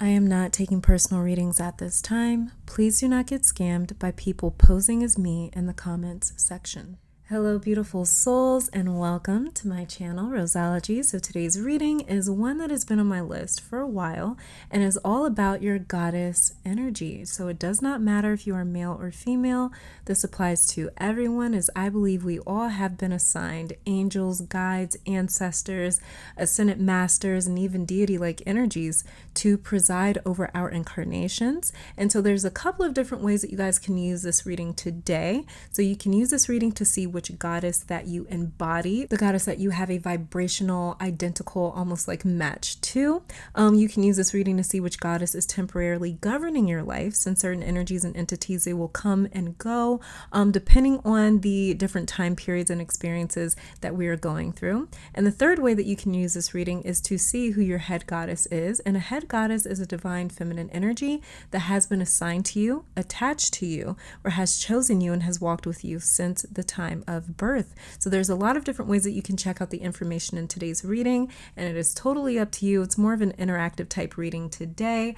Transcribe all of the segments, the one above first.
I am not taking personal readings at this time. Please do not get scammed by people posing as me in the comments section. Hello, beautiful souls, and welcome to my channel, Roseology. So today's reading is one that has been on my list for a while and is all about your goddess energy. So it does not matter if you are male or female. This applies to everyone, as I believe we all have been assigned angels, guides, ancestors, ascended masters, and even deity-like energies to preside over our incarnations. And so there's a couple of different ways that you guys can use this reading today. So you can use this reading to see which goddess that you embody, the goddess that you have a vibrational, identical, almost like match to. You can use this reading to see which goddess is temporarily governing your life, since certain energies and entities, they will come and go depending on the different time periods and experiences that we are going through. And the third way that you can use this reading is to see who your head goddess is. And a head goddess is a divine feminine energy that has been assigned to you, attached to you, or has chosen you and has walked with you since the time of birth. So there's a lot of different ways that you can check out the information in today's reading, and it is totally up to you. It's more of an interactive type reading today.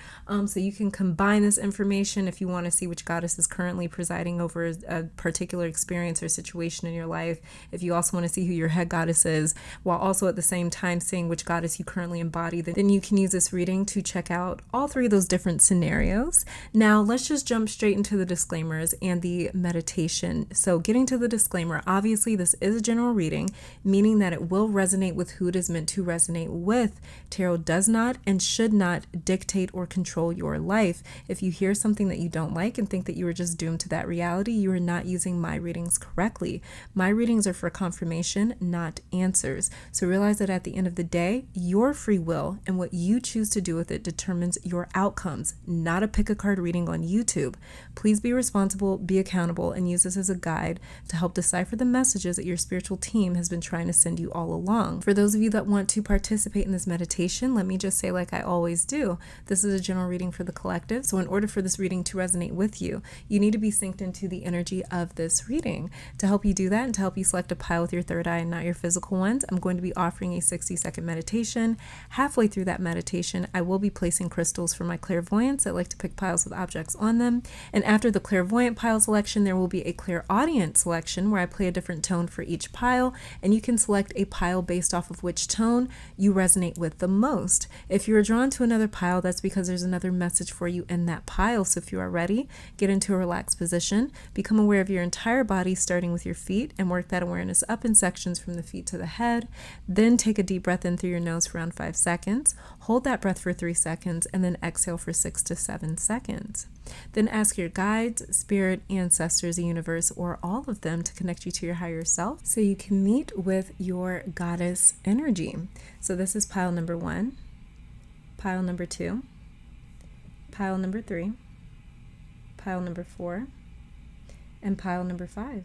So you can combine this information if you want to see which goddess is currently presiding over a particular experience or situation in your life. If you also want to see who your head goddess is, while also at the same time seeing which goddess you currently embody, then you can use this reading to check out all three of those different scenarios. Now, let's just jump straight into the disclaimers and the meditation. So getting to the disclaimer, obviously this is a general reading, meaning that it will resonate with who it is meant to resonate with. Tarot does not and should not dictate or control your life. If you hear something that you don't like and think that you are just doomed to that reality, you are not using my readings correctly. My readings are for confirmation, not answers. So realize that at the end of the day, your free will and what you choose to do with it determines your outcomes, not a pick a card reading on YouTube. Please be responsible, be accountable, and use this as a guide to help decipher the messages that your spiritual team has been trying to send you all along. For those of you that want to participate in this meditation, let me just say, like I always do, this is a general reading for the collective. So in order for this reading to resonate with you, you need to be synced into the energy of this reading. To help you do that and to help you select a pile with your third eye and not your physical ones, I'm going to be offering a 60-second meditation. Halfway through that meditation, I will be placing crystals for my clairvoyants that like to pick piles with objects on them. And after the clairvoyant pile selection, there will be a clairaudient selection where I play a different tone for each pile, and you can select a pile based off of which tone you resonate with the most. If you are drawn to another pile, that's because there's another message for you in that pile. So if you are ready, get into a relaxed position, become aware of your entire body starting with your feet, and work that awareness up in sections from the feet to the head. Then take a deep breath in through your nose for around 5 seconds, hold that breath for 3 seconds, and then exhale for 6 to 7 seconds. Then ask your guides, spirit, ancestors, the universe, or all of them to connect you to your higher self so you can meet with your goddess energy. So this is pile number 1, pile number 2, pile number 3, pile number 4, and pile number 5.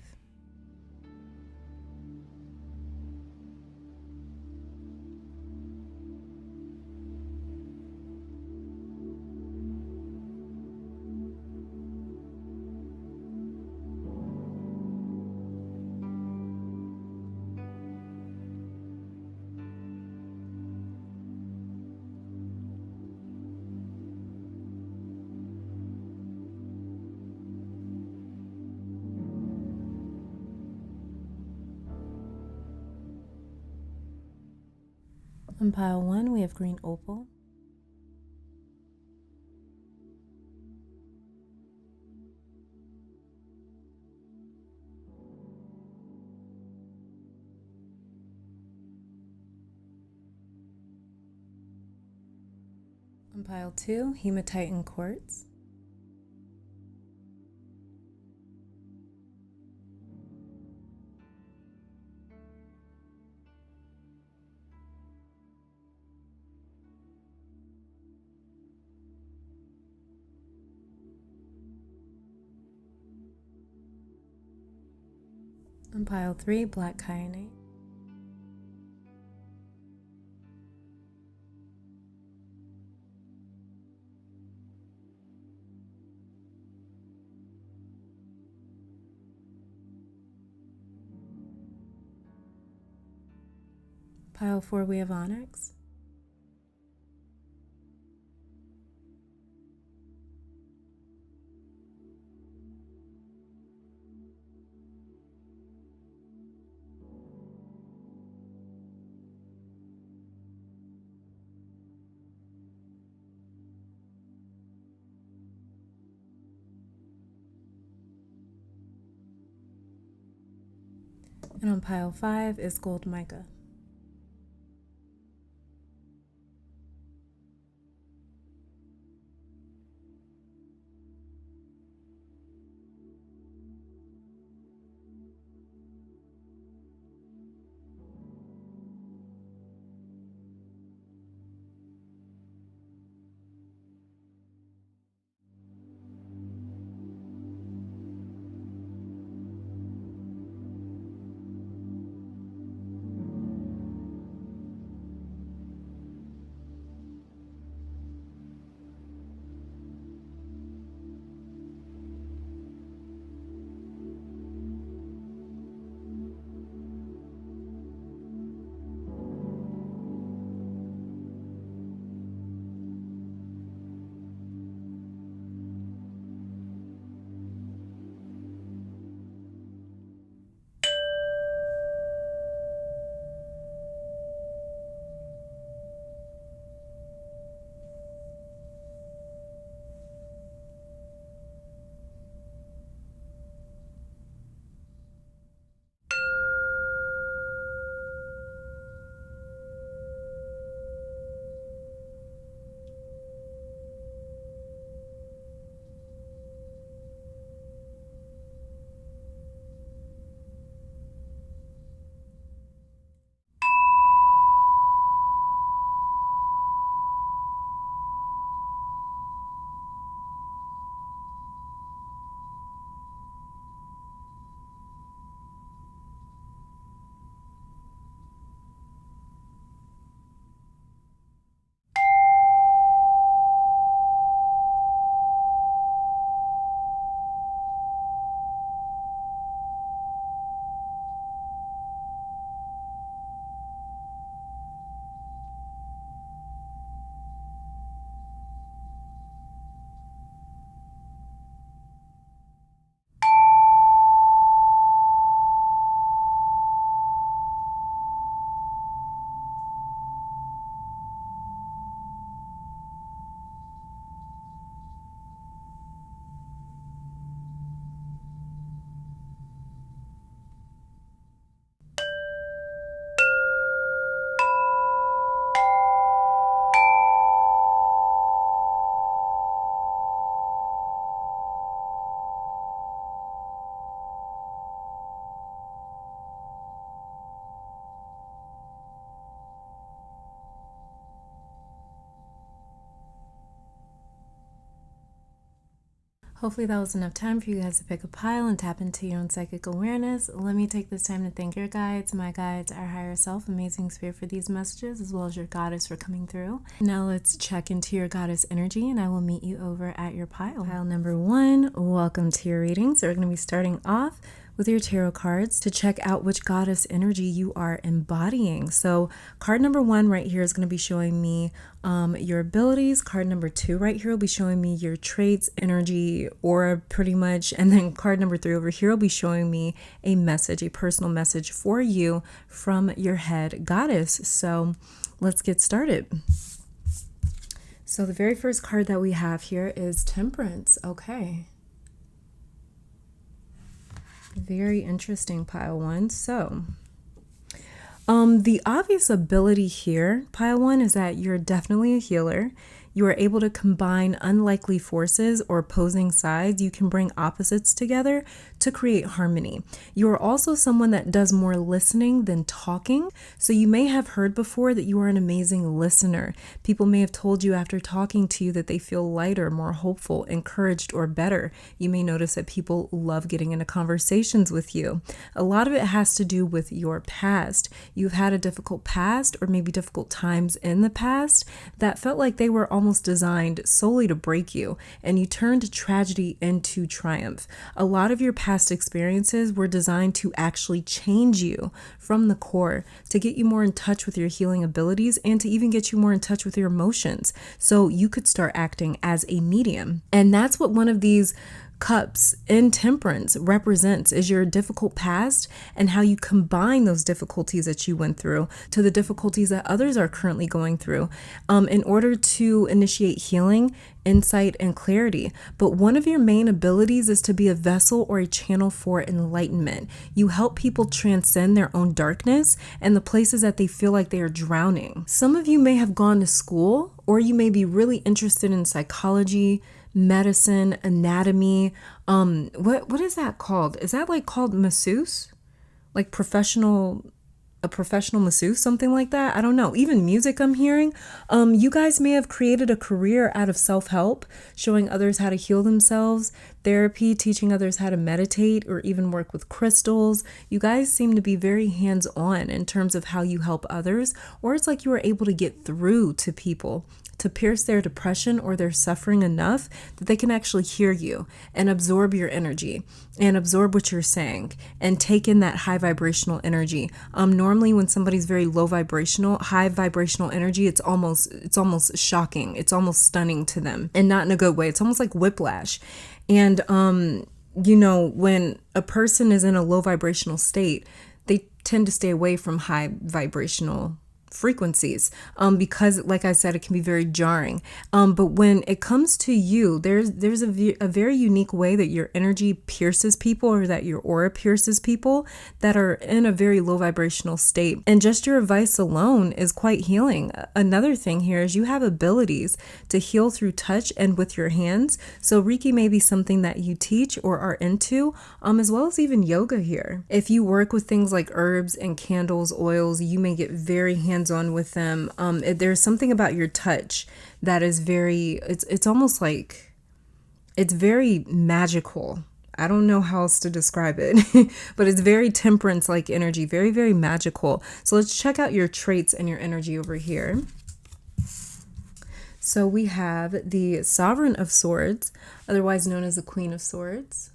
On pile 1, we have green opal. On pile 2, hematite and quartz. On pile 3, black kyanite. Pile 4, we have onyx. And on pile 5 is gold mica. Hopefully that was enough time for you guys to pick a pile and tap into your own psychic awareness. Let me take this time to thank your guides, my guides, our higher self, amazing spirit for these messages, as well as your goddess for coming through. Now let's check into your goddess energy, and I will meet you over at your pile. Pile number 1, welcome to your reading. So we're going to be starting off with your tarot cards to check out which goddess energy you are embodying. So card number 1 right here is going to be showing me your abilities. Card number 2 right here will be showing me your traits, energy, aura, pretty much. And then card number 3 over here will be showing me a message, a personal message for you from your head goddess. So let's get started. So the very first card that we have here is Temperance. Okay. Very interesting, pile 1. So the obvious ability here, pile 1, is that you're definitely a healer. You are able to combine unlikely forces or opposing sides. You can bring opposites together to create harmony. You are also someone that does more listening than talking. So you may have heard before that you are an amazing listener. People may have told you after talking to you that they feel lighter, more hopeful, encouraged, or better. You may notice that people love getting into conversations with you. A lot of it has to do with your past. You've had a difficult past, or maybe difficult times in the past that felt like they were almost designed solely to break you, and you turned tragedy into triumph. A lot of your past experiences were designed to actually change you from the core, to get you more in touch with your healing abilities, and to even get you more in touch with your emotions, so you could start acting as a medium. And that's what one of these Cups in Temperance represents is your difficult past and how you combine those difficulties that you went through to the difficulties that others are currently going through in order to initiate healing, insight, and clarity. But one of your main abilities is to be a vessel or a channel for enlightenment. You help people transcend their own darkness and the places that they feel like they are drowning. Some of you may have gone to school, or you may be really interested in psychology, medicine, anatomy. What is that called? Is that like called masseuse? Like a professional masseuse, something like that? I don't know. Even music I'm hearing. You guys may have created a career out of self-help, showing others how to heal themselves, therapy, teaching others how to meditate, or even work with crystals. You guys seem to be very hands-on in terms of how you help others, or it's like you are able to get through to people, to pierce their depression or their suffering enough that they can actually hear you and absorb your energy and absorb what you're saying and take in that high vibrational energy. Normally when somebody's very low vibrational, high vibrational energy, it's almost shocking. It's almost stunning to them, and not in a good way. It's almost like whiplash. And, when a person is in a low vibrational state, they tend to stay away from high vibrational frequencies because, like I said, it can be very jarring. But when it comes to you, there's a very unique way that your energy pierces people, or that your aura pierces people that are in a very low vibrational state. And just your advice alone is quite healing. Another thing here is you have abilities to heal through touch and with your hands. So Reiki may be something that you teach or are into, as well as even yoga here. If you work with things like herbs and candles, oils, you may get very hands on with them. There's something about your touch that is it's almost like it's very magical. I don't know how else to describe it, but it's very Temperance like energy, very, very magical. So let's check out your traits and your energy over here. So we have the Sovereign of Swords, otherwise known as the Queen of Swords.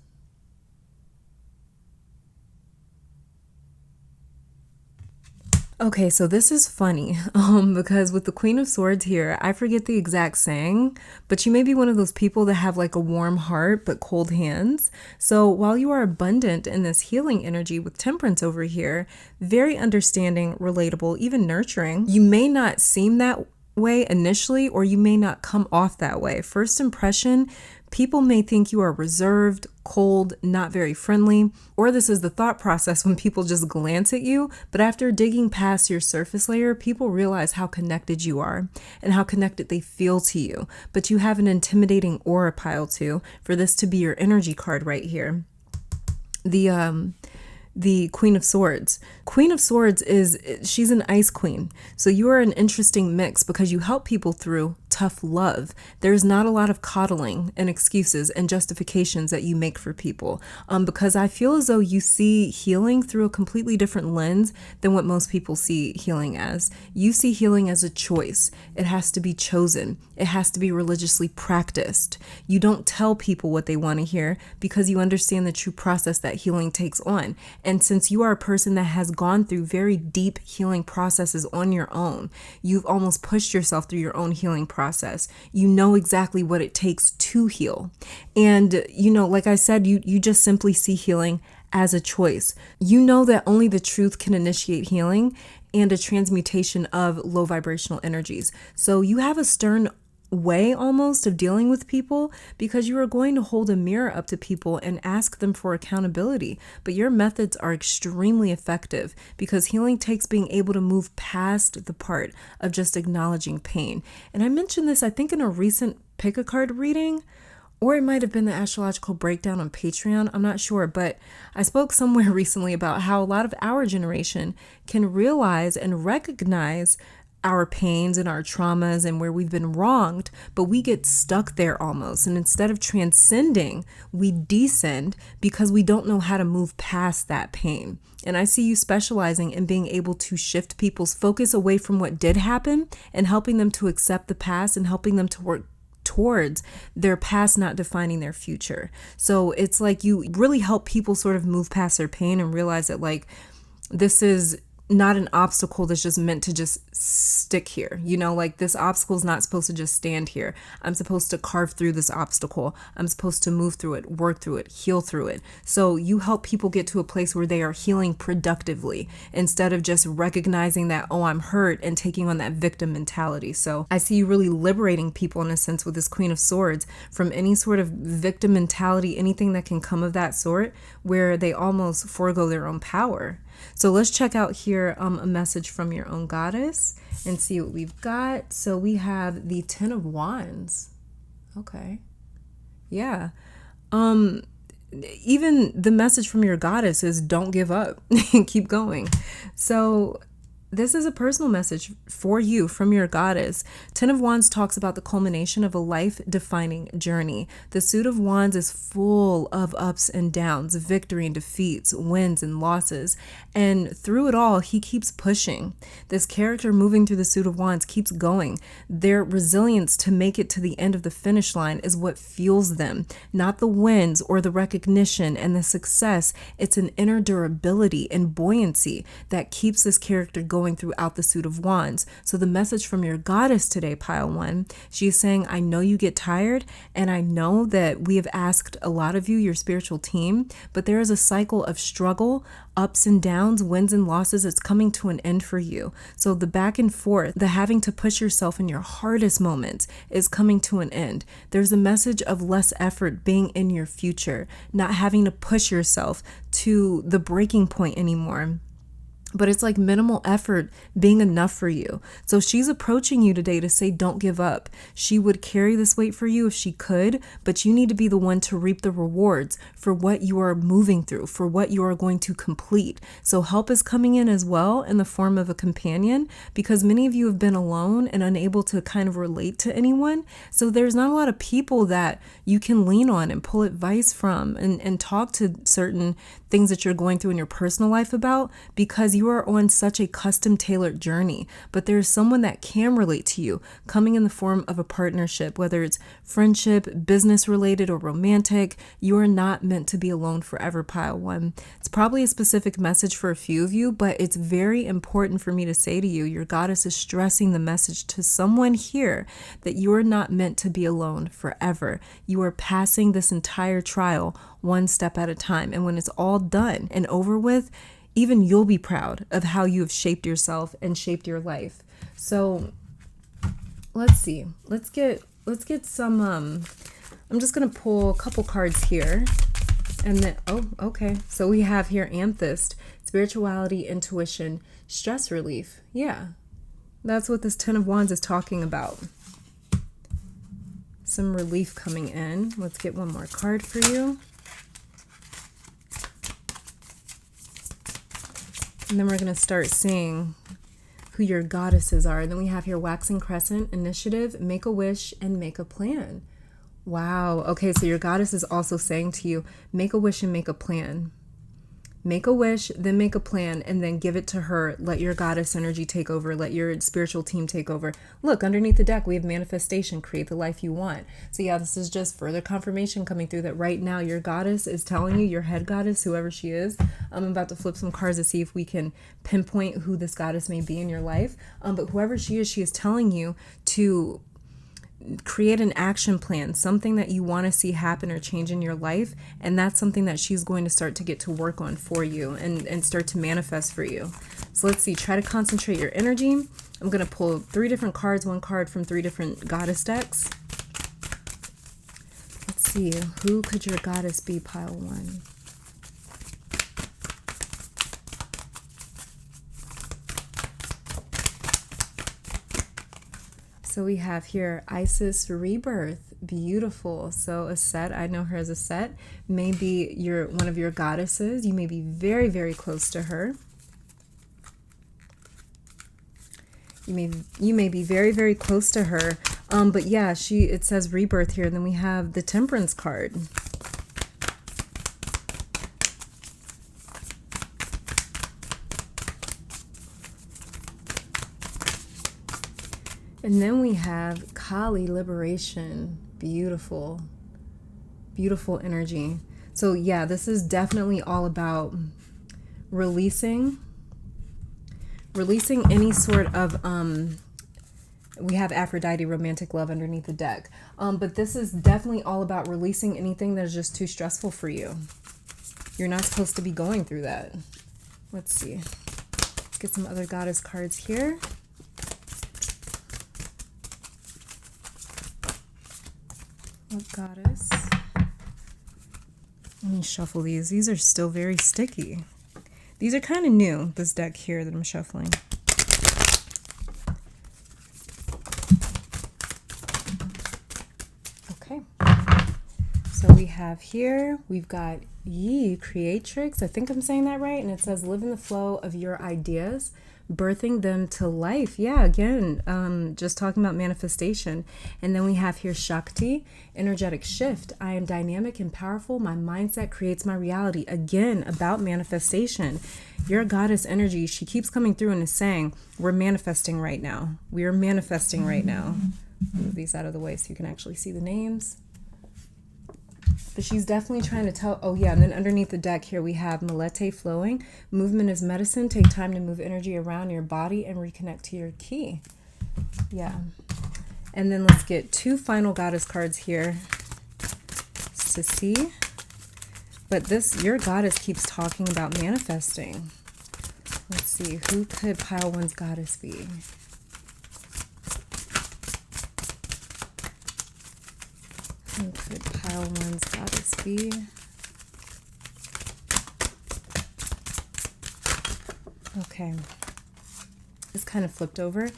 Okay, so this is funny because with the Queen of Swords here, I forget the exact saying, but you may be one of those people that have like a warm heart but cold hands. So while you are abundant in this healing energy with Temperance over here, very understanding, relatable, even nurturing, you may not seem that way initially, or you may not come off that way. First impression, people may think you are reserved, cold, not very friendly, or this is the thought process when people just glance at you. But after digging past your surface layer, people realize how connected you are and how connected they feel to you. But you have an intimidating aura pile too, for this to be your energy card right here. The Queen of Swords. Queen of Swords she's an ice queen. So you are an interesting mix because you help people through tough love. There's not a lot of coddling and excuses and justifications that you make for people, because I feel as though you see healing through a completely different lens than what most people see healing as. You see healing as a choice. It has to be chosen. It has to be religiously practiced. You don't tell people what they want to hear because you understand the true process that healing takes on. And since you are a person that has gone through very deep healing processes on your own, you've almost pushed yourself through your own healing process. You know exactly what it takes to heal. And, like I said, you just simply see healing as a choice. You know that only the truth can initiate healing and a transmutation of low vibrational energies. So you have a stern way almost of dealing with people because you are going to hold a mirror up to people and ask them for accountability. But your methods are extremely effective because healing takes being able to move past the part of just acknowledging pain. And I mentioned this, I think, in a recent pick a card reading, or it might have been the astrological breakdown on Patreon. I'm not sure, but I spoke somewhere recently about how a lot of our generation can realize and recognize our pains and our traumas and where we've been wronged, but we get stuck there almost. And instead of transcending, we descend because we don't know how to move past that pain. And I see you specializing in being able to shift people's focus away from what did happen and helping them to accept the past and helping them to work towards their past not defining their future. So it's like you really help people sort of move past their pain and realize that, like, this is not an obstacle that's just meant to just stick here. You know, like this obstacle is not supposed to just stand here. I'm supposed to carve through this obstacle. I'm supposed to move through it, work through it, heal through it. So you help people get to a place where they are healing productively instead of just recognizing that, oh, I'm hurt, and taking on that victim mentality. So I see you really liberating people in a sense with this Queen of Swords from any sort of victim mentality, anything that can come of that sort where they almost forego their own power. So let's check out here a message from your own goddess and see what we've got. So we have the 10 of Wands. Okay. Yeah. Even the message from your goddess is don't give up and keep going. So this is a personal message for you from your goddess. 10 of Wands talks about the culmination of a life-defining journey. The suit of Wands is full of ups and downs, victory and defeats, wins and losses. And through it all, he keeps pushing. This character moving through the suit of Wands keeps going. Their resilience to make it to the end of the finish line is what fuels them, not the wins or the recognition and the success. It's an inner durability and buoyancy that keeps this character going throughout the suit of Wands. So the message from your goddess today, pile one, she's saying, I know you get tired, and I know that we have asked a lot of you, your spiritual team, but there is a cycle of struggle, ups and downs, wins and losses. It's coming to an end for you. So the back and forth, the having to push yourself in your hardest moments is coming to an end. There's a message of less effort being in your future, not having to push yourself to the breaking point anymore. But it's like minimal effort being enough for you. So she's approaching you today to say, don't give up. She would carry this weight for you if she could, but you need to be the one to reap the rewards for what you are moving through, for what you are going to complete. So help is coming in as well in the form of a companion, because many of you have been alone and unable to kind of relate to anyone. So there's not a lot of people that you can lean on and pull advice from and talk to certain things that you're going through in your personal life about, because you are on such a custom tailored journey. But there's someone that can relate to you coming in the form of a partnership, whether it's friendship, business related, or romantic. You are not meant to be alone forever, pile one. It's probably a specific message for a few of you, but it's very important for me to say to you, your goddess is stressing the message to someone here that you are not meant to be alone forever. You are passing this entire trial one step at a time. And when it's all done and over with, even you'll be proud of how you have shaped yourself and shaped your life. So let's see. Let's get some, I'm just going to pull a couple cards here. And then, okay. So we have here Amethyst, spirituality, intuition, stress relief. Yeah, that's what this 10 of Wands is talking about. Some relief coming in. Let's get one more card for you. And then we're going to start seeing who your goddesses are. And then we have here Waxing Crescent, Initiative, Make a Wish, and Make a Plan. Wow. Okay, so your goddess is also saying to you, make a wish and make a plan. Make a wish, then make a plan, and then give it to her. Let your goddess energy take over. Let your spiritual team take over. Look, underneath the deck, we have manifestation, create the life you want. So yeah, this is just further confirmation coming through that right now your goddess is telling you, your head goddess, whoever she is. I'm about to flip some cards to see if we can pinpoint who this goddess may be in your life. But whoever she is telling you to create an action plan, something that you want to see happen or change in your life. And that's something that she's going to start to get to work on for you and start to manifest for you. So let's see, try to concentrate your energy. I'm going to pull 3 different cards, one card from 3 different goddess decks. Let's see, who could your goddess be, pile one? So we have here Isis Rebirth, beautiful. So a set, I know her as a set, maybe you're one of your goddesses. You may be very, very close to her. You may be very, very close to her. But yeah, it says Rebirth here. And then we have the Temperance card. And then we have Kali, liberation. Beautiful, beautiful energy. So yeah, this is definitely all about releasing releasing any sort of, we have Aphrodite, romantic love underneath the deck. But this is definitely all about releasing anything that is just too stressful for you. You're not supposed to be going through that. Let's see. Let's get some other goddess cards here. What goddess? Let me shuffle these. These are still very sticky. These are kind of new, this deck here that I'm shuffling. Okay. So we have here, we've got Ye, Creatrix. I think I'm saying that right. And it says, live in the flow of your ideas, birthing them to life. Yeah, again, just talking about manifestation. And then we have here Shakti, energetic shift. I am dynamic and powerful. My mindset creates my reality. Again, about manifestation. Your goddess energy, she keeps coming through and is saying, we're manifesting right now. We are manifesting right now. Move these out of the way so you can actually see the names. But she's definitely trying to tell, oh yeah, and then underneath the deck here we have Melete flowing. Movement is medicine. Take time to move energy around your body and reconnect to your key. Yeah. And then let's get 2 final goddess cards here to see. But this, your goddess keeps talking about manifesting. Let's see, who could pile 1's goddess be? Who could pile 1's goddess be? Okay. This kind of flipped over.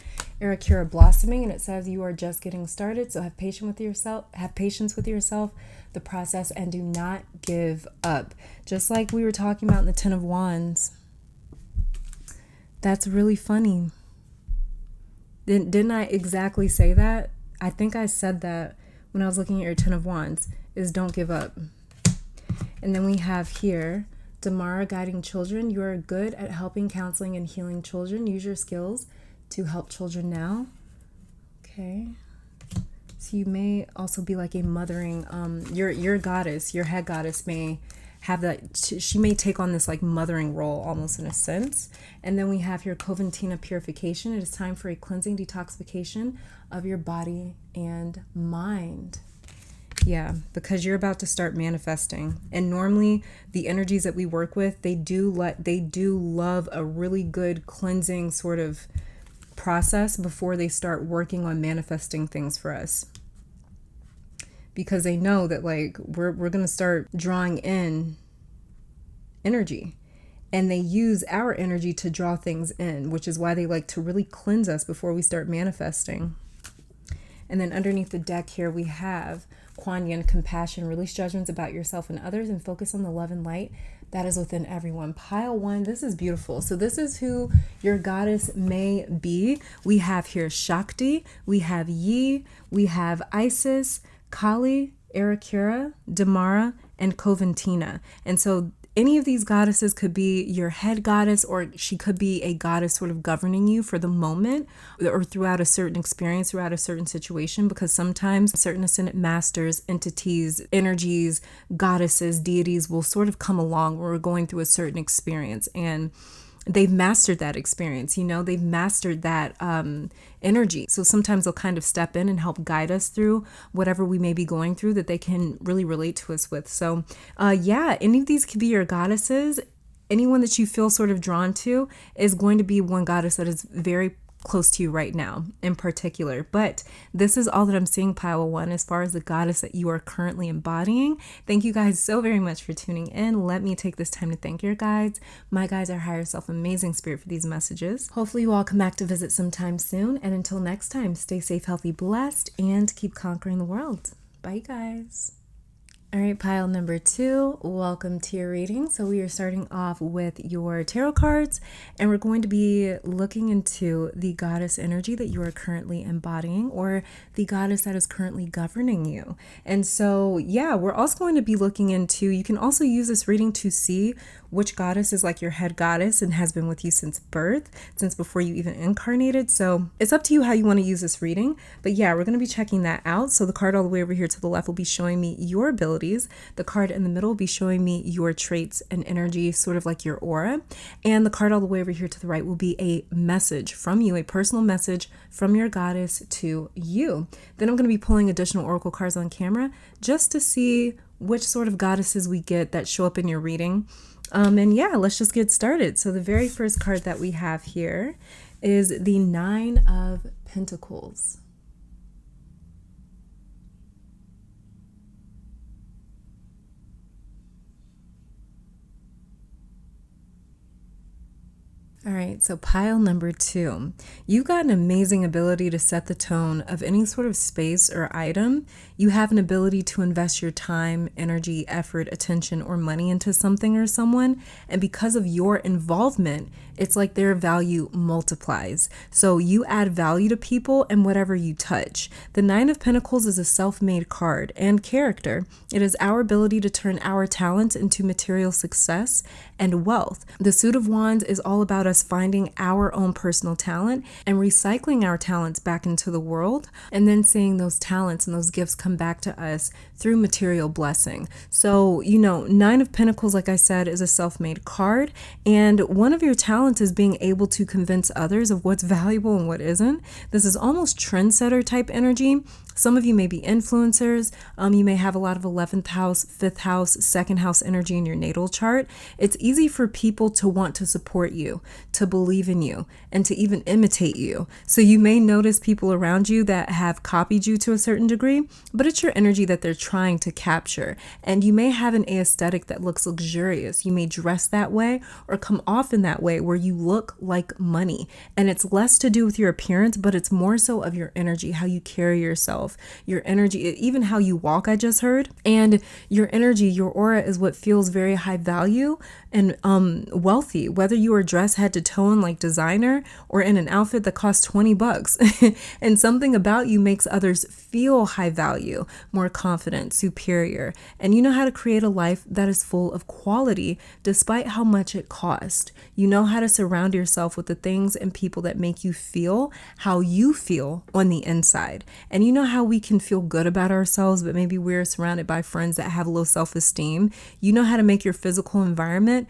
Arakura blossoming, and it says you are just getting started, so have patience with yourself, the process, and do not give up. Just like we were talking about in the 10 of Wands. That's really funny. Didn't I exactly say that? I think I said that when I was looking at your 10 of Wands, is don't give up. And then we have here, Damara, guiding children. You are good at helping, counseling, and healing children. Use your skills to help children now. Okay. So you may also be like a mothering, your goddess, your head goddess may have that, she may take on this like mothering role almost in a sense. And then we have here Coventina purification. It is time for a cleansing detoxification of your body and mind. Yeah, because you're about to start manifesting. And normally the energies that we work with, they do love a really good cleansing sort of process before they start working on manifesting things for us. Because they know that like we're going to start drawing in energy, and they use our energy to draw things in, which is why they like to really cleanse us before we start manifesting. And then underneath the deck here we have Kuan Yin, compassion. Release judgments about yourself and others and focus on the love and light that is within everyone. Pile 1, this is beautiful. So this is who your goddess may be. We have here Shakti, we have Yi, we have Isis, Kali, Arakura, Damara, and Coventina. And so any of these goddesses could be your head goddess, or she could be a goddess sort of governing you for the moment or throughout a certain experience, throughout a certain situation, because sometimes certain ascendant masters, entities, energies, goddesses, deities will sort of come along when we're going through a certain experience, and they've mastered that experience, they've mastered that energy. So sometimes they'll kind of step in and help guide us through whatever we may be going through that they can really relate to us with. So yeah, any of these could be your goddesses. Anyone that you feel sort of drawn to is going to be one goddess that is very close to you right now in particular. But this is all that I'm seeing, pile 1, as far as the goddess that you are currently embodying. Thank you guys so very much for tuning in. Let me take this time to thank your guides, my guides, our higher self, amazing spirit, for these messages. Hopefully you all come back to visit sometime soon. And until next time, stay safe, healthy, blessed, and keep conquering the world. Bye, guys. All right, pile number 2, welcome to your reading. So we are starting off with your tarot cards, and we're going to be looking into the goddess energy that you are currently embodying, or the goddess that is currently governing you. And so, yeah, we're also going to be looking into, you can also use this reading to see which goddess is like your head goddess and has been with you since birth, since before you even incarnated. So it's up to you how you want to use this reading. But yeah, we're going to be checking that out. So the card all the way over here to the left will be showing me your ability abilities. The card in the middle will be showing me your traits and energy, sort of like your aura. And the card all the way over here to the right will be a message from you, a personal message from your goddess to you. Then I'm going to be pulling additional oracle cards on camera just to see which sort of goddesses we get that show up in your reading. And yeah, let's just get started. So the very first card that we have here is the Nine of Pentacles. All right, so pile number 2. You've got an amazing ability to set the tone of any sort of space or item. You have an ability to invest your time, energy, effort, attention, or money into something or someone. And because of your involvement, it's like their value multiplies. So you add value to people and whatever you touch. The Nine of Pentacles is a self-made card and character. It is our ability to turn our talents into material success and wealth. The Suit of Wands is all about us finding our own personal talent and recycling our talents back into the world, and then seeing those talents and those gifts come back to us through material blessing. So, Nine of Pentacles, like I said, is a self-made card, and one of your talents is being able to convince others of what's valuable and what isn't. This is almost trendsetter type energy. Some of you may be influencers. You may have a lot of 11th house, 5th house, 2nd house energy in your natal chart. It's easy for people to want to support you, to believe in you, and to even imitate you. So you may notice people around you that have copied you to a certain degree, but it's your energy that they're trying to capture. And you may have an aesthetic that looks luxurious. You may dress that way or come off in that way where you look like money. And it's less to do with your appearance, but it's more so of your energy, how you carry yourself, your energy, even how you walk, I just heard. And your energy, your aura is what feels very high value and wealthy, whether you are dressed head to toe in like designer or in an outfit that costs $20. And something about you makes others feel high value, more confident, superior. And you know how to create a life that is full of quality despite how much it costs. You know how to surround yourself with the things and people that make you feel how you feel on the inside. And you know how we can feel good about ourselves, but maybe we're surrounded by friends that have low self-esteem. You know how to make your physical environment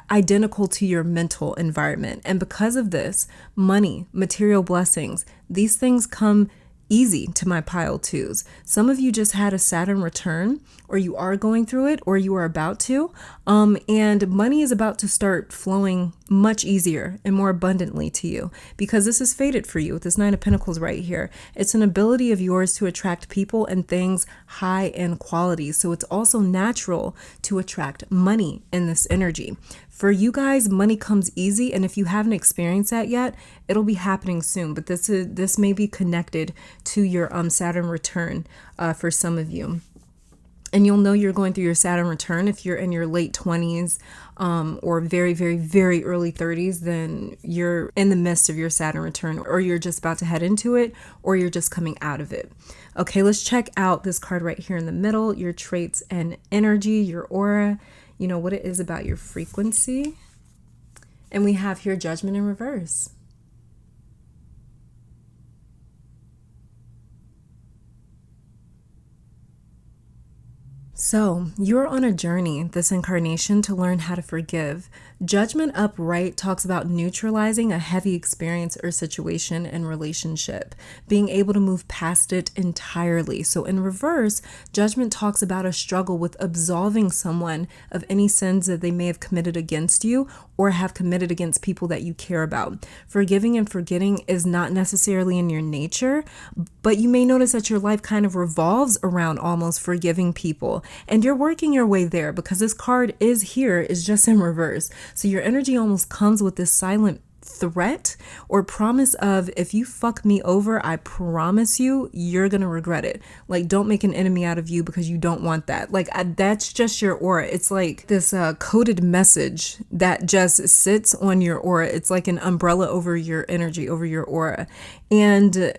identical to your mental environment. And because of this, money, material blessings, these things come easy to my pile 2s. Some of you just had a Saturn return, or you are going through it, or you are about to. And money is about to start flowing much easier and more abundantly to you because this is fated for you with this Nine of Pentacles right here. It's an ability of yours to attract people and things high in quality. So it's also natural to attract money in this energy. For you guys, money comes easy, and if you haven't experienced that yet, it'll be happening soon. But this may be connected to your Saturn return for some of you. And you'll know you're going through your Saturn return if you're in your late 20s or very, very, very early 30s, then you're in the midst of your Saturn return, or you're just about to head into it, or you're just coming out of it. Okay, let's check out this card right here in the middle, your traits and energy, your aura, what it is about your frequency. And we have here Judgment in reverse. So, you're on a journey this incarnation to learn how to forgive. Judgment upright talks about neutralizing a heavy experience or situation and relationship, being able to move past it entirely. So in reverse, judgment talks about a struggle with absolving someone of any sins that they may have committed against you or have committed against people that you care about. Forgiving and forgetting is not necessarily in your nature, but you may notice that your life kind of revolves around almost forgiving people. And you're working your way there because this card is just in reverse. So your energy almost comes with this silent threat or promise of, if you fuck me over, I promise you're gonna regret it. Like, don't make an enemy out of you because you don't want that. Like, that's just your aura. It's like this coded message that just sits on your aura. It's like an umbrella over your energy, over your aura. And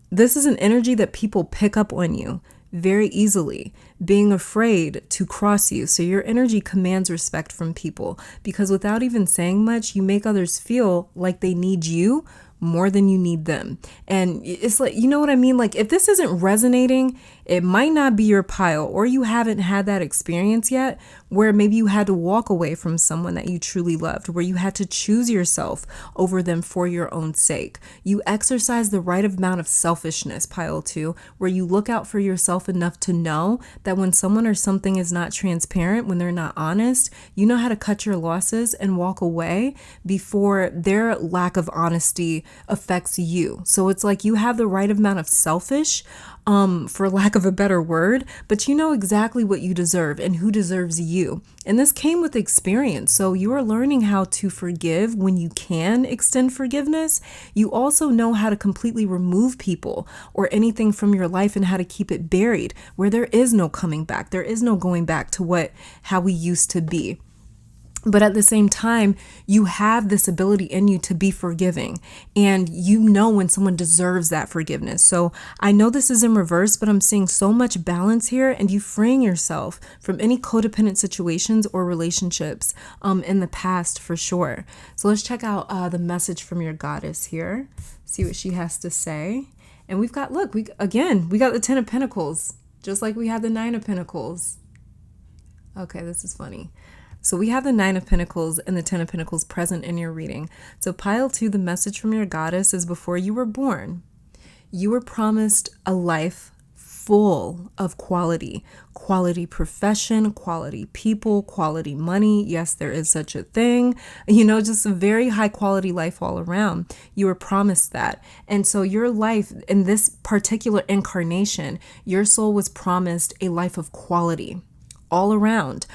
this is an energy that people pick up on you very easily, being afraid to cross you. So your energy commands respect from people because without even saying much, you make others feel like they need you more than you need them. And it's like, you know what I mean? Like, if this isn't resonating, it might not be your pile, or you haven't had that experience yet where maybe you had to walk away from someone that you truly loved, where you had to choose yourself over them for your own sake. You exercise the right amount of selfishness, pile 2, where you look out for yourself enough to know that when someone or something is not transparent, when they're not honest, you know how to cut your losses and walk away before their lack of honesty affects you. So it's like you have the right amount of selfish, for lack of a better word, but you know exactly what you deserve and who deserves you. And this came with experience. So you are learning how to forgive when you can extend forgiveness. You also know how to completely remove people or anything from your life and how to keep it buried where there is no coming back. There is no going back to how we used to be. But at the same time, you have this ability in you to be forgiving, and you know when someone deserves that forgiveness. So I know this is in reverse, but I'm seeing so much balance here, and you freeing yourself from any codependent situations or relationships in the past for sure. So let's check out the message from your goddess here. See what she has to say. And we've got, look, we got the 10 of Pentacles, just like we had the 9 of Pentacles. Okay, this is funny. So we have the 9 of Pentacles and the 10 of Pentacles present in your reading. So pile 2, the message from your goddess is before you were born, you were promised a life full of quality profession, quality people, quality money. Yes, there is such a thing, just a very high quality life all around. You were promised that. And so your life in this particular incarnation, your soul was promised a life of quality all around.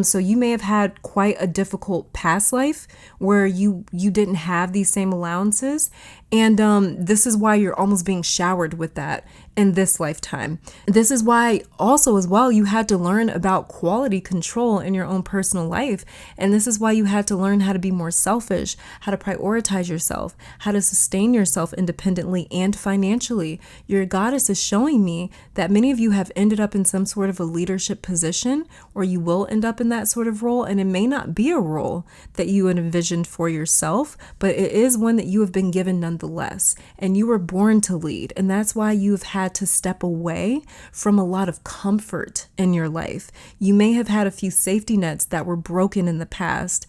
So you may have had quite a difficult past life where you didn't have these same allowances. And this is why you're almost being showered with that in this lifetime. This is why also as well, you had to learn about quality control in your own personal life. And this is why you had to learn how to be more selfish, how to prioritize yourself, how to sustain yourself independently and financially. Your goddess is showing me that many of you have ended up in some sort of a leadership position, or you will end up in that sort of role. And it may not be a role that you had envisioned for yourself, but it is one that you have been given nonetheless. And you were born to lead. And that's why you've had to step away from a lot of comfort in your life. You may have had a few safety nets that were broken in the past,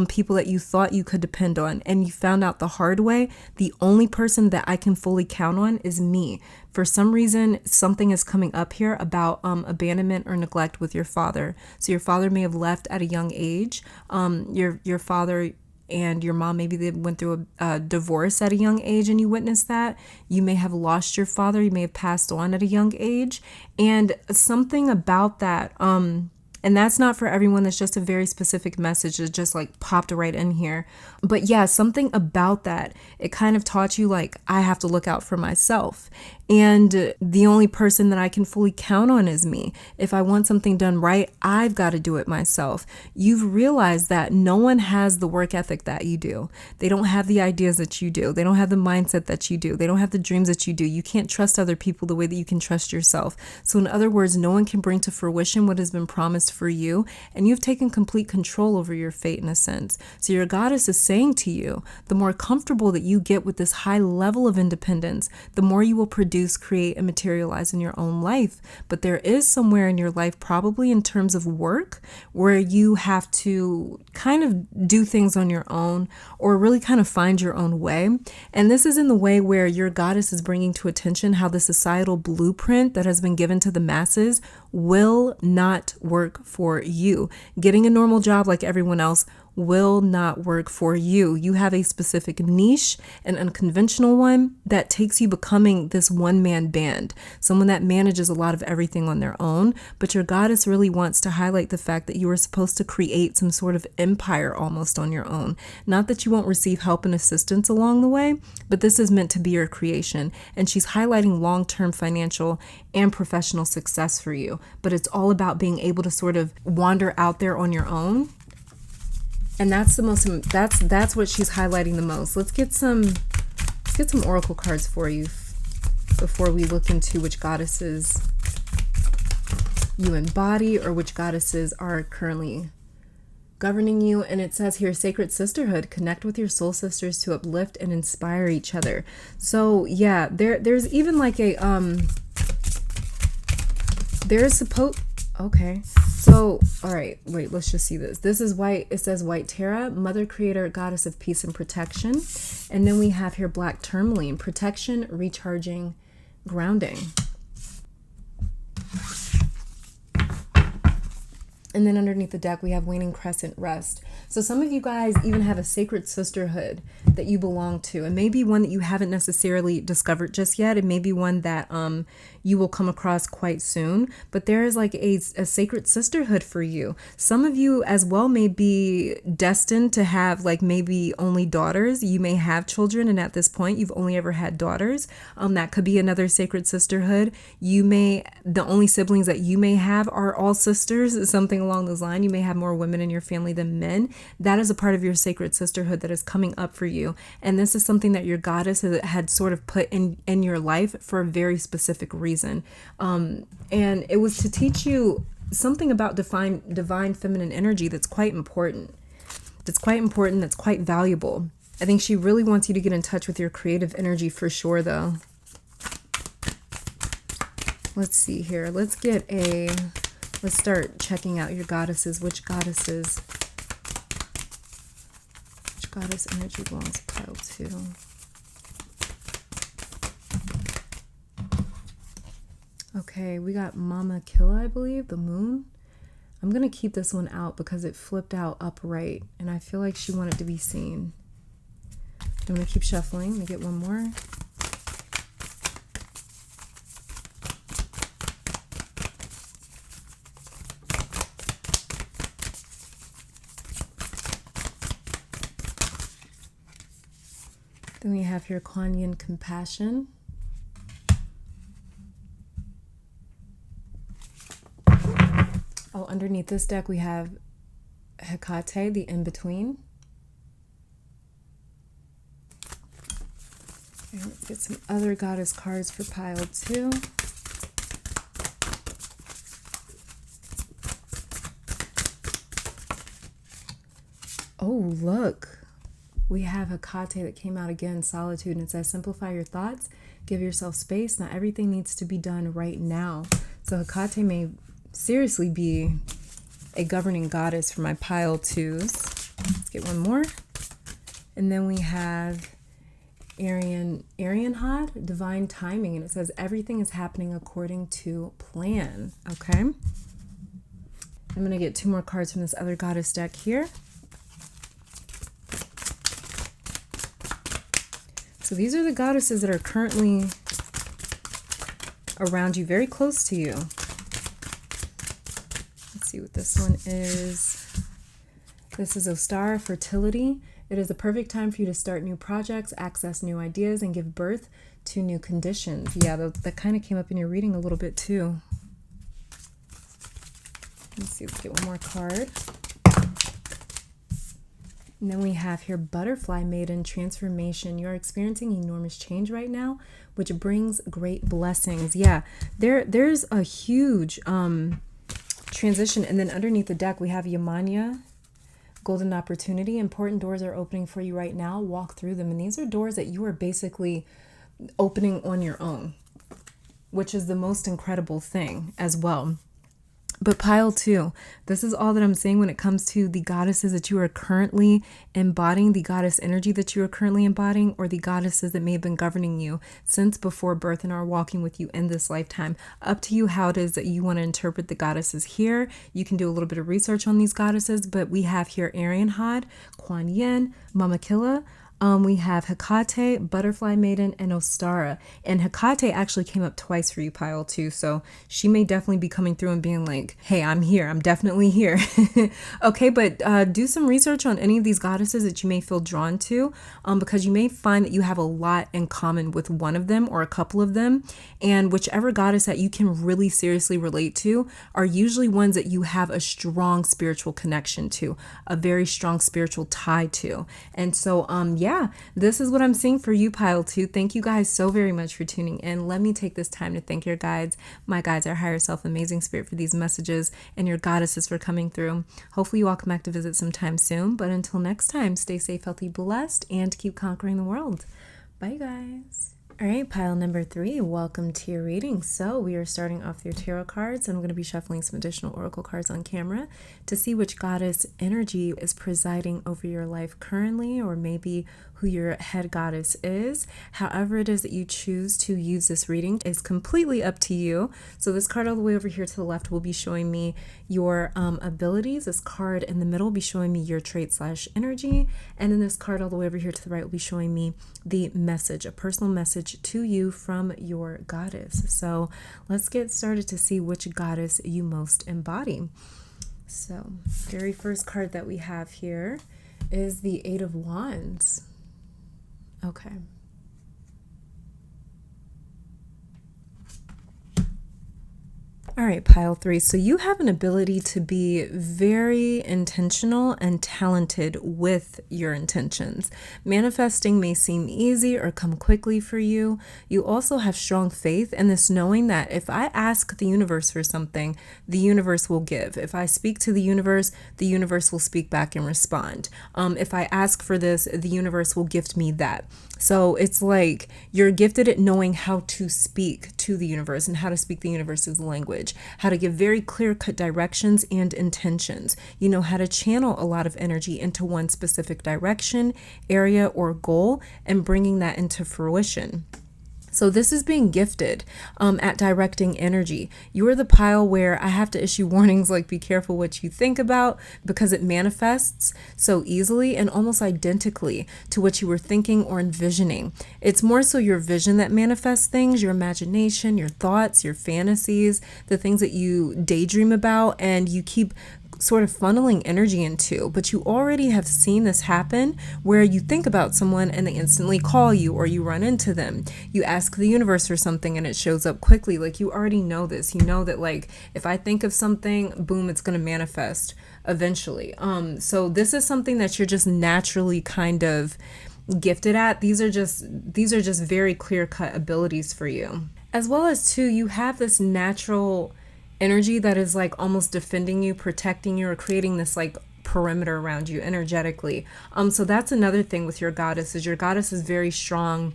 people that you thought you could depend on. And you found out the hard way, the only person that I can fully count on is me. For some reason, something is coming up here about abandonment or neglect with your father. So your father may have left at a young age. Your father and your mom, maybe they went through a divorce at a young age and you witnessed that. You may have lost your father. You may have passed on at a young age. And something about that, and that's not for everyone. That's just a very specific message that just like popped right in here. But yeah, something about that, it kind of taught you like, I have to look out for myself. And the only person that I can fully count on is me. If I want something done right, I've got to do it myself. You've realized that no one has the work ethic that you do. They don't have the ideas that you do. They don't have the mindset that you do. They don't have the dreams that you do. You can't trust other people the way that you can trust yourself. So in other words, no one can bring to fruition what has been promised for you. And you've taken complete control over your fate in a sense. So your goddess is saying to you, the more comfortable that you get with this high level of independence, the more you will produce, create, and materialize in your own life. But there is somewhere in your life, probably in terms of work, where you have to kind of do things on your own or really kind of find your own way. And this is in the way where your goddess is bringing to attention how the societal blueprint that has been given to the masses will not work for you. Getting a normal job like everyone else will not work for you. You have a specific niche, an unconventional one that takes you becoming this one-man band, someone that manages a lot of everything on their own. But your goddess really wants to highlight the fact that you are supposed to create some sort of empire almost on your own. Not that you won't receive help and assistance along the way, but this is meant to be your creation. And she's highlighting long-term financial and professional success for you. But it's all about being able to sort of wander out there on your own. And that's that's what she's highlighting the most. Let's get some oracle cards for you before we look into which goddesses you embody or which goddesses are currently governing you. And it says here, sacred sisterhood, connect with your soul sisters to uplift and inspire each other. So yeah, there's even like a there's supposed, okay, so all right, wait, let's just see this. This is white. It says white Terra, mother creator, goddess of peace and protection. And then we have here black tourmaline, protection, recharging, grounding. And then underneath the deck, we have waning crescent, rest. So some of you guys even have a sacred sisterhood that you belong to. It may be one that you haven't necessarily discovered just yet. It may be one that you will come across quite soon. But there is like a sacred sisterhood for you. Some of you as well may be destined to have like maybe only daughters. You may have children, and at this point, you've only ever had daughters. That could be another sacred sisterhood. The only siblings that you may have are all sisters, something along those lines. You may have more women in your family than men. That is a part of your sacred sisterhood that is coming up for you. And this is something that your goddess had sort of put in your life for a very specific reason. And it was to teach you something about divine feminine energy that's quite important. That's quite valuable. I think she really wants you to get in touch with your creative energy for sure, though. Let's see here. Let's start checking out your goddesses. Which goddess energy belongs to pile 2? Okay, we got Mama Killa, I believe, the moon. I'm going to keep this one out because it flipped out upright, and I feel like she wanted to be seen. I'm going to keep shuffling. Let me get one more. Then we have here Kuan Yin, compassion. Oh, underneath this deck we have Hecate, the in-between. Okay, let's get some other goddess cards for pile 2. Oh, look. We have Hecate that came out again, solitude, and it says, simplify your thoughts, give yourself space. Not everything needs to be done right now. So Hecate may seriously be a governing goddess for my pile 2s. Let's get one more. And then we have Arianhad, divine timing, and it says everything is happening according to plan. Okay. I'm going to get 2 more cards from this other goddess deck here. So these are the goddesses that are currently around you, very close to you. Let's see what this one is. This is Ostara, fertility. It is the perfect time for you to start new projects, access new ideas, and give birth to new conditions. Yeah, that kind of came up in your reading a little bit too. Let's see, let's get one more card. And then we have here butterfly maiden, transformation. You're experiencing enormous change right now, which brings great blessings. Yeah, there's a huge transition. And then underneath the deck, we have Yamanya, golden opportunity. Important doors are opening for you right now. Walk through them. And these are doors that you are basically opening on your own, which is the most incredible thing as well. But pile 2, this is all that I'm saying when it comes to the goddesses that you are currently embodying, the goddess energy that you are currently embodying, or the goddesses that may have been governing you since before birth and are walking with you in this lifetime. Up to you how it is that you want to interpret the goddesses here. You can do a little bit of research on these goddesses, but we have here Arianhad, Kuan Yin, Mama Killa. We have Hecate, Butterfly Maiden, and Ostara. And Hecate actually came up twice for you, pile 2. So she may definitely be coming through and being like, hey, I'm here. I'm definitely here. Okay, but do some research on any of these goddesses that you may feel drawn to, because you may find that you have a lot in common with one of them or a couple of them. And whichever goddess that you can really seriously relate to are usually ones that you have a strong spiritual connection to, a very strong spiritual tie to. And so, yeah, yeah, this is what I'm seeing for you, pile 2. Thank you guys so very much for tuning in. Let me take this time to thank your guides, my guides, our higher self, amazing spirit, for these messages, and your goddesses for coming through. Hopefully you all come back to visit sometime soon. But until next time, stay safe, healthy, blessed, and keep conquering the world. Bye, guys. All right, pile number 3, welcome to your reading. So we are starting off with your tarot cards, and I'm going to be shuffling some additional oracle cards on camera to see which goddess energy is presiding over your life currently, or maybe who your head goddess is. However it is that you choose to use this reading is completely up to you. So this card all the way over here to the left will be showing me your abilities. This card in the middle will be showing me your trait / energy. And then this card all the way over here to the right will be showing me the message, a personal message to you from your goddess. So let's get started to see which goddess you most embody. So very first card that we have here is the 8 of Wands. Okay. All right, pile 3. So you have an ability to be very intentional and talented with your intentions. Manifesting may seem easy or come quickly for you. You also have strong faith in this, knowing that if I ask the universe for something, the universe will give. If I speak to the universe will speak back and respond. If I ask for this, the universe will gift me that. So it's like you're gifted at knowing how to speak to the universe and how to speak the universe's language, how to give very clear-cut directions and intentions. You know how to channel a lot of energy into one specific direction, area, or goal, and bringing that into fruition. So this is being gifted at directing energy. You're the pile where I have to issue warnings like be careful what you think about, because it manifests so easily and almost identically to what you were thinking or envisioning. It's more so your vision that manifests things, your imagination, your thoughts, your fantasies, the things that you daydream about and you keep sort of funneling energy into. But you already have seen this happen where you think about someone and they instantly call you, or you run into them. You ask the universe for something and it shows up quickly. Like you already know this. You know that like if I think of something, boom, it's going to manifest eventually. So this is something that you're just naturally kind of gifted at. These are just very clear-cut abilities for you. As well as too, you have this natural energy that is like almost defending you, protecting you, or creating this like perimeter around you energetically. So that's another thing with your goddess, is your goddess is very strong,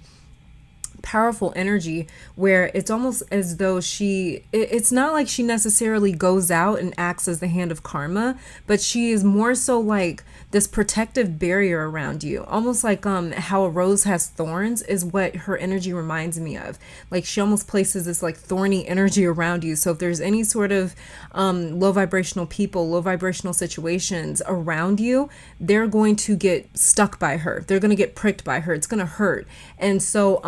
powerful energy, where it's almost as though it's not like she necessarily goes out and acts as the hand of karma, but she is more so like this protective barrier around you, almost like how a rose has thorns is what her energy reminds me of. Like she almost places this like thorny energy around you. So if there's any sort of low vibrational people, low vibrational situations around you, they're going to get stuck by her. They're going to get pricked by her. It's going to hurt. And so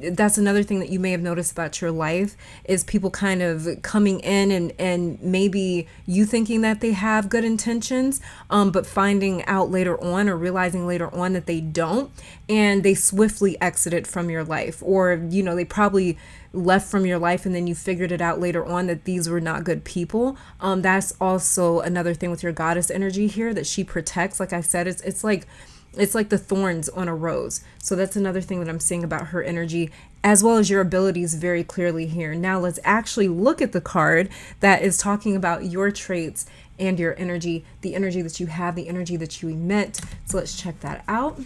that's another thing that you may have noticed about your life, is people kind of coming in and maybe you thinking that they have good intentions, but finding out later on or realizing later on that they don't, and they swiftly exited from your life. Or, you know, they probably left from your life and then you figured it out later on that these were not good people. That's also another thing with your goddess energy here that she protects. Like I said, it's like the thorns on a rose. So that's another thing that I'm seeing about her energy, as well as your abilities very clearly here. Now let's actually look at the card that is talking about your traits and your energy, the energy that you have, the energy that you emit. So let's check that out.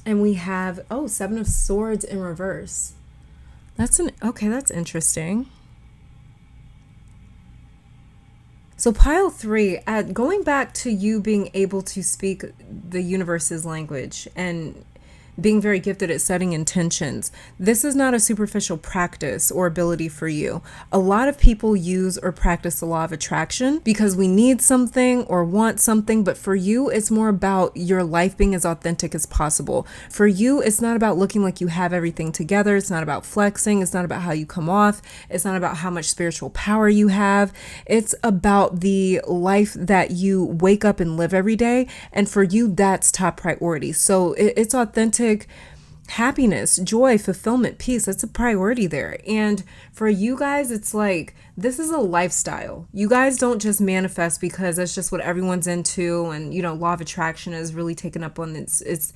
And we have, 7 of Swords in reverse. That's interesting. So pile 3, going back to you being able to speak the universe's language and being very gifted at setting intentions. This is not a superficial practice or ability for you. A lot of people use or practice the law of attraction because we need something or want something, but for you, it's more about your life being as authentic as possible. For you, it's not about looking like you have everything together. It's not about flexing. It's not about how you come off. It's not about how much spiritual power you have. It's about the life that you wake up and live every day. And for you, that's top priority. So it's authentic happiness, joy, fulfillment, peace. That's a priority there. And for you guys, it's like, this is a lifestyle. You guys don't just manifest because that's just what everyone's into, and law of attraction is really taken up on it's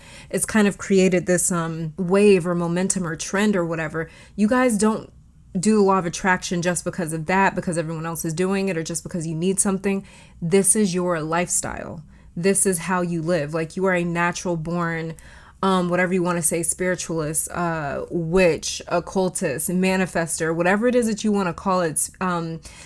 kind of created this wave or momentum or trend or whatever. You guys don't do the law of attraction just because of that, because everyone else is doing it, or just because you need something. This is your lifestyle. This is how you live. Like, you are a natural born whatever you want to say, spiritualist, witch, occultist, manifester, whatever it is that you want to call it,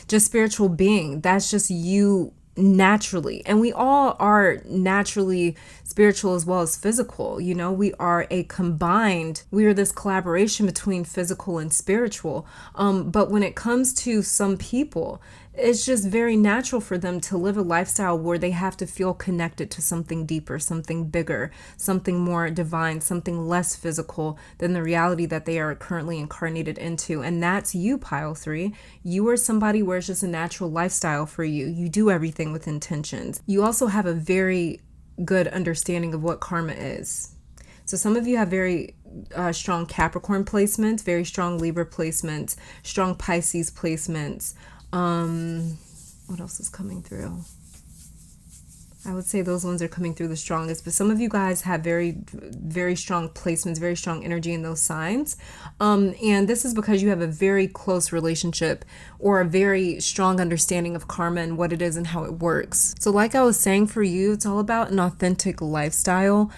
just spiritual being. That's just you naturally. And we all are naturally spiritual as well as physical. We are this collaboration between physical and spiritual. But when it comes to some people, it's just very natural for them to live a lifestyle where they have to feel connected to something deeper, something bigger, something more divine, something less physical than the reality that they are currently incarnated into. And that's you, Pile 3. You are somebody where it's just a natural lifestyle for you. You do everything with intentions. You also have a very good understanding of what karma is. So some of you have very strong Capricorn placements, very strong Libra placements, strong Pisces placements. What else is coming through? I would say those ones are coming through the strongest, but some of you guys have very, very strong placements, very strong energy in those signs. And this is because you have a very close relationship or a very strong understanding of karma and what it is and how it works. So like I was saying, for you, it's all about an authentic lifestyle,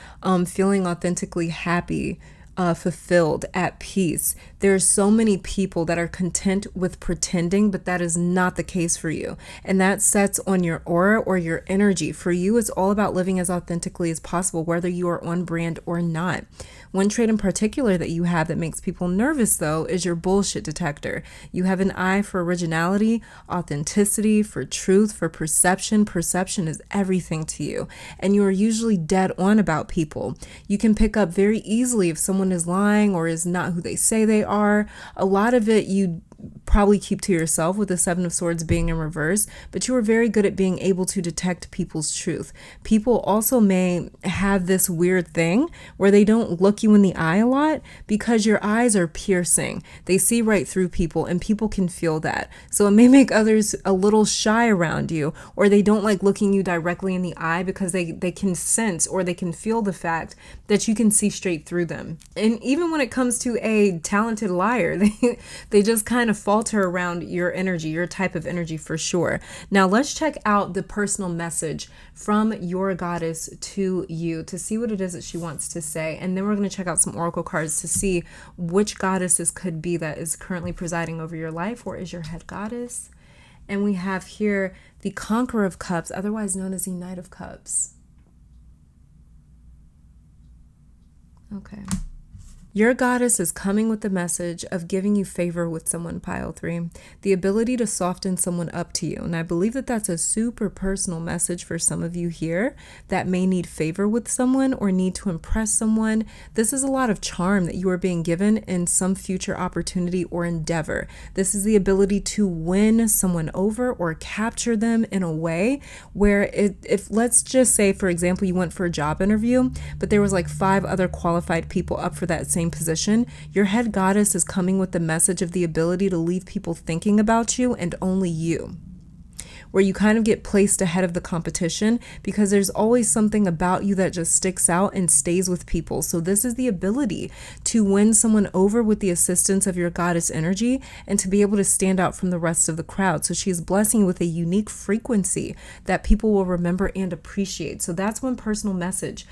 feeling authentically happy, fulfilled, at peace. There's so many people that are content with pretending, but that is not the case for you. And that sets on your aura or your energy. For you, it's all about living as authentically as possible, whether you are on brand or not. One trait in particular that you have that makes people nervous, though, is your bullshit detector. You have an eye for originality, authenticity, for truth, for perception. Perception is everything to you. And you are usually dead on about people. You can pick up very easily if someone is lying or is not who they say they are. A lot of it you probably keep to yourself, with the Seven of Swords being in reverse, but you are very good at being able to detect people's truth. People also may have this weird thing where they don't look you in the eye a lot because your eyes are piercing. They see right through people, and people can feel that. So it may make others a little shy around you, or they don't like looking you directly in the eye because they can sense or they can feel the fact that you can see straight through them. And even when it comes to a talented liar, they just kind of falter around your energy, your type of energy, for sure. Now let's check out the personal message from your goddess to you to see what it is that she wants to say. And then we're going to check out some oracle cards to see which goddess this could be that is currently presiding over your life or is your head goddess. And we have here the Conqueror of Cups, otherwise known as the Knight of Cups. Okay. Your goddess is coming with the message of giving you favor with someone, Pile 3. The ability to soften someone up to you. And I believe that that's a super personal message for some of you here that may need favor with someone or need to impress someone. This is a lot of charm that you are being given in some future opportunity or endeavor. This is the ability to win someone over or capture them in a way where if let's just say, for example, you went for a job interview, but there was like 5 other qualified people up for that same position, your head goddess is coming with the message of the ability to leave people thinking about you and only you, where you kind of get placed ahead of the competition because there's always something about you that just sticks out and stays with people. So this is the ability to win someone over with the assistance of your goddess energy and to be able to stand out from the rest of the crowd. So she's blessing you with a unique frequency that people will remember and appreciate. So that's one personal message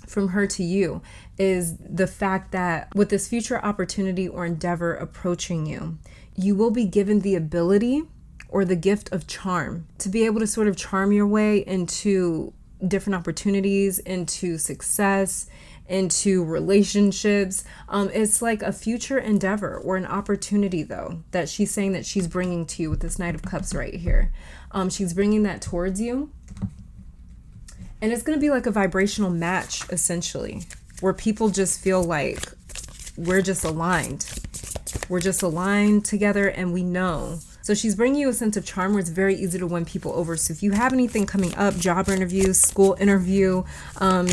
from her to you, is the fact that with this future opportunity or endeavor approaching you, you will be given the ability or the gift of charm to be able to sort of charm your way into different opportunities, into success, into relationships. It's like a future endeavor or an opportunity, though, that she's saying that she's bringing to you with this Knight of Cups right here. She's bringing that towards you. And it's going to be like a vibrational match, essentially, where people just feel like we're just aligned. We're just aligned together, and we know. So So she's bringing you a sense of charm where it's very easy to win people over. So if you have anything coming up, job interviews, school interview,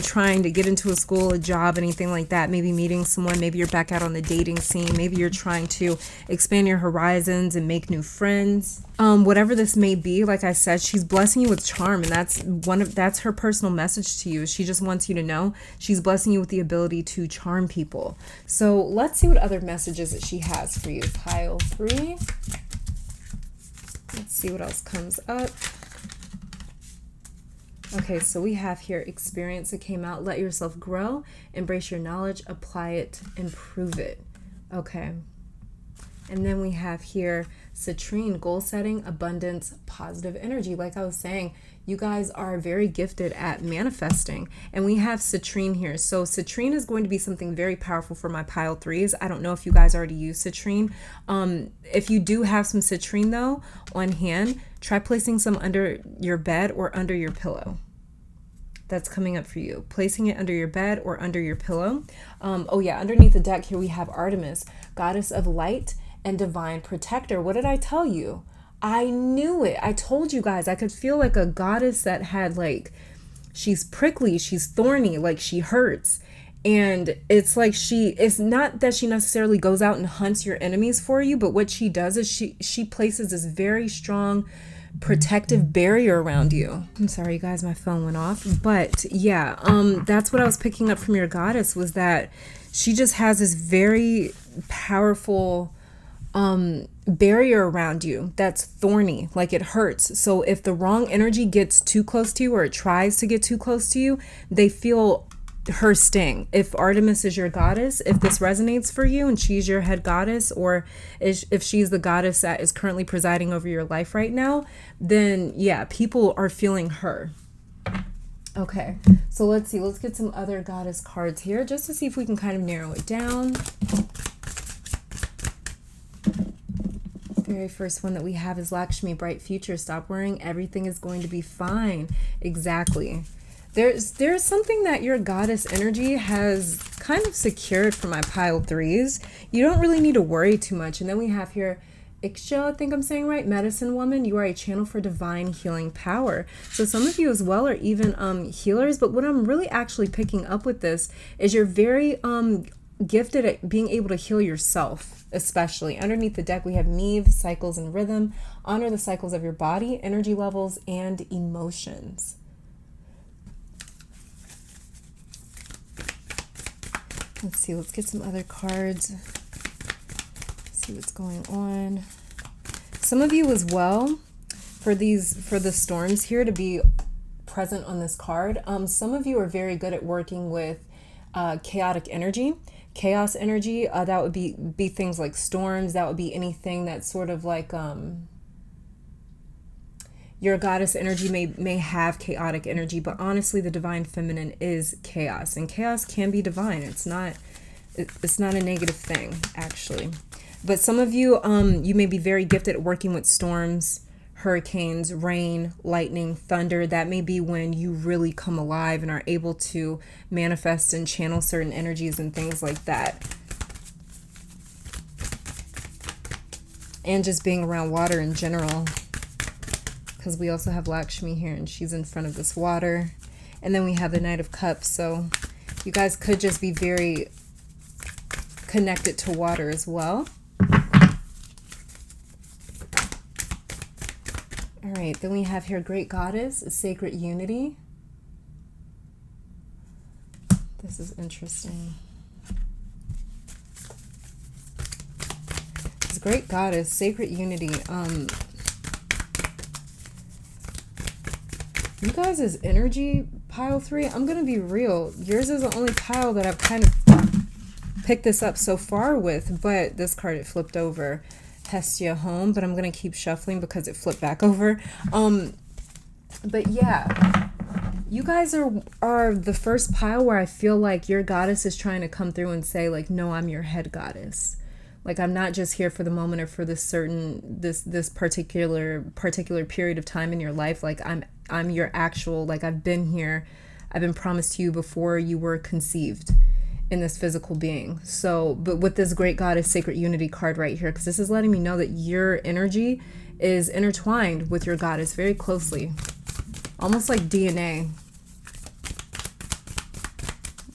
trying to get into a school, a job, anything like that, maybe meeting someone, maybe you're back out on the dating scene, maybe you're trying to expand your horizons and make new friends. Whatever this may be, like I said, she's blessing you with charm, and that's her personal message to you. She just wants you to know she's blessing you with the ability to charm people. So let's see what other messages that she has for you. Pile 3. Let's see what else comes up. Okay, so we have here experience that came out. Let yourself grow, embrace your knowledge, apply it, improve it. Okay. And then we have here citrine, goal setting, abundance, positive energy. Like I was saying, you guys are very gifted at manifesting. And we have citrine here. So citrine is going to be something very powerful for my pile 3s. I don't know if you guys already use citrine. If you do have some citrine though on hand, try placing some under your bed or under your pillow. That's coming up for you. Placing it under your bed or under your pillow. Oh yeah, underneath the deck here we have Artemis, goddess of light and divine protector. What did I tell you? I knew it. I told you guys. I could feel like a goddess that had like, she's prickly, she's thorny, like she hurts. And it's like it's not that she necessarily goes out and hunts your enemies for you, but what she does is she places this very strong protective barrier around you. I'm sorry, you guys, my phone went off. But yeah, that's what I was picking up from your goddess, was that she just has this very powerful barrier around you that's thorny, like it hurts. So if the wrong energy gets too close to you, or it tries to get too close to you, they feel her sting. If Artemis is your goddess, if this resonates for you and she's your head goddess, or if she's the goddess that is currently presiding over your life right now, then yeah, people are feeling her. Okay, so let's see. Let's get some other goddess cards here just to see if we can kind of narrow it down. Very first one that we have is Lakshmi, bright future. Stop worrying. Everything is going to be fine. Exactly. There's something that your goddess energy has kind of secured for my pile 3s. You don't really need to worry too much. And then we have here Iksha, I think I'm saying right, medicine woman. You are a channel for divine healing power. So some of you as well are even healers. But what I'm really actually picking up with this is you're very gifted at being able to heal yourself, especially. Underneath the deck we have Neve, cycles and rhythm. Honor the cycles of your body, energy levels, and emotions. Let's see, let's get some other cards. See what's going on. Some of you as well, for the storms here to be present on this card, some of you are very good at working with chaotic energy. Chaos energy, that would be things like storms. That would be anything that's sort of like your goddess energy may have chaotic energy, but honestly the divine feminine is chaos, and chaos can be divine. It's not a negative thing, actually. But some of you you may be very gifted at working with storms, hurricanes, rain, lightning, thunder. That may be when you really come alive and are able to manifest and channel certain energies and things like that. And just being around water in general, because we also have Lakshmi here and she's in front of this water. And then we have the Knight of Cups. So you guys could just be very connected to water as well. All right, then we have here Great Goddess, Sacred Unity. This is interesting. This Great Goddess, Sacred Unity. You guys' energy, pile 3, I'm going to be real. Yours is the only pile that I've kind of picked this up so far with, but this card, it flipped over. Hestia home, but I'm going to keep shuffling because it flipped back over. But yeah, you guys are the first pile where I feel like your goddess is trying to come through and say like, no, I'm your head goddess. Like, I'm not just here for the moment or for this particular period of time in your life. Like, I'm your actual, like, I've been here. I've been promised to you before you were conceived in this physical being. So, but with this Great Goddess Sacred Unity card right here, because this is letting me know that your energy is intertwined with your goddess very closely, almost like DNA,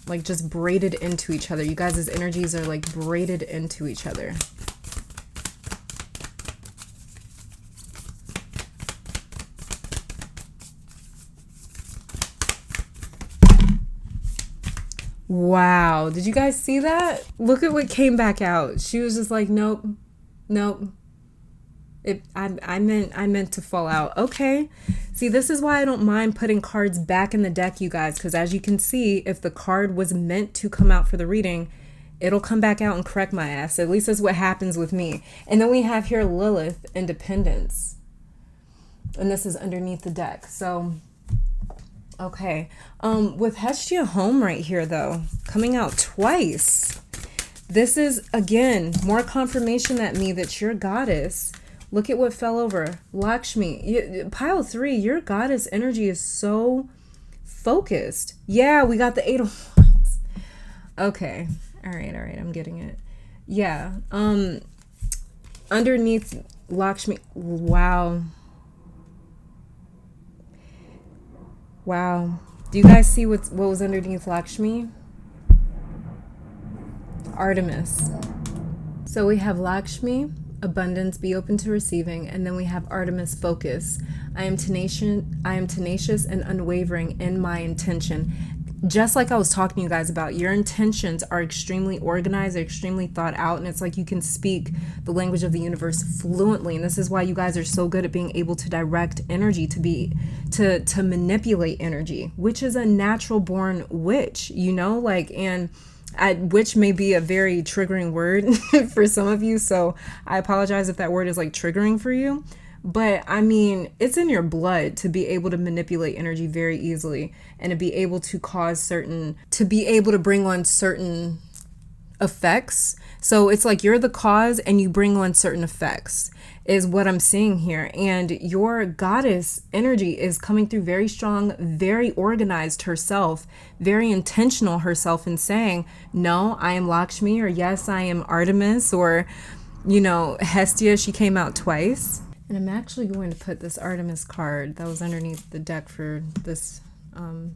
like just braided into each other. You guys' energies are like braided into each other. Wow, did you guys see that? Look at what came back out. She was just like, nope, nope. I meant to fall out. Okay. See, this is why I don't mind putting cards back in the deck, you guys, because as you can see, if the card was meant to come out for the reading, it'll come back out and correct my ass. At least that's what happens with me. And then we have here Lilith, Independence. And this is underneath the deck. So okay, with Hestia home right here though, coming out twice. This is, again, more confirmation that your goddess, look at what fell over. Lakshmi, pile 3, your goddess energy is so focused. Yeah, we got the 8 of Wands. Okay, all right, I'm getting it. Yeah, underneath Lakshmi, wow. Wow. Do you guys see what was underneath Lakshmi? Artemis. So we have Lakshmi, abundance, be open to receiving, and then we have Artemis, focus. I am tenacious and unwavering in my intention. Just like I was talking to you guys about, your intentions are extremely organized, extremely thought out, and it's like you can speak the language of the universe fluently. And this is why you guys are so good at being able to direct energy, to manipulate energy, which is a natural born witch, you know, like, and witch may be a very triggering word for some of you. So I apologize if that word is like triggering for you. But I mean, it's in your blood to be able to manipulate energy very easily and to be able to bring on certain effects. So it's like you're the cause and you bring on certain effects is what I'm seeing here. And your goddess energy is coming through very strong, very organized herself, very intentional herself in saying, no, I am Lakshmi, or yes, I am Artemis, or, you know, Hestia, she came out twice. And I'm actually going to put this Artemis card that was underneath the deck for this,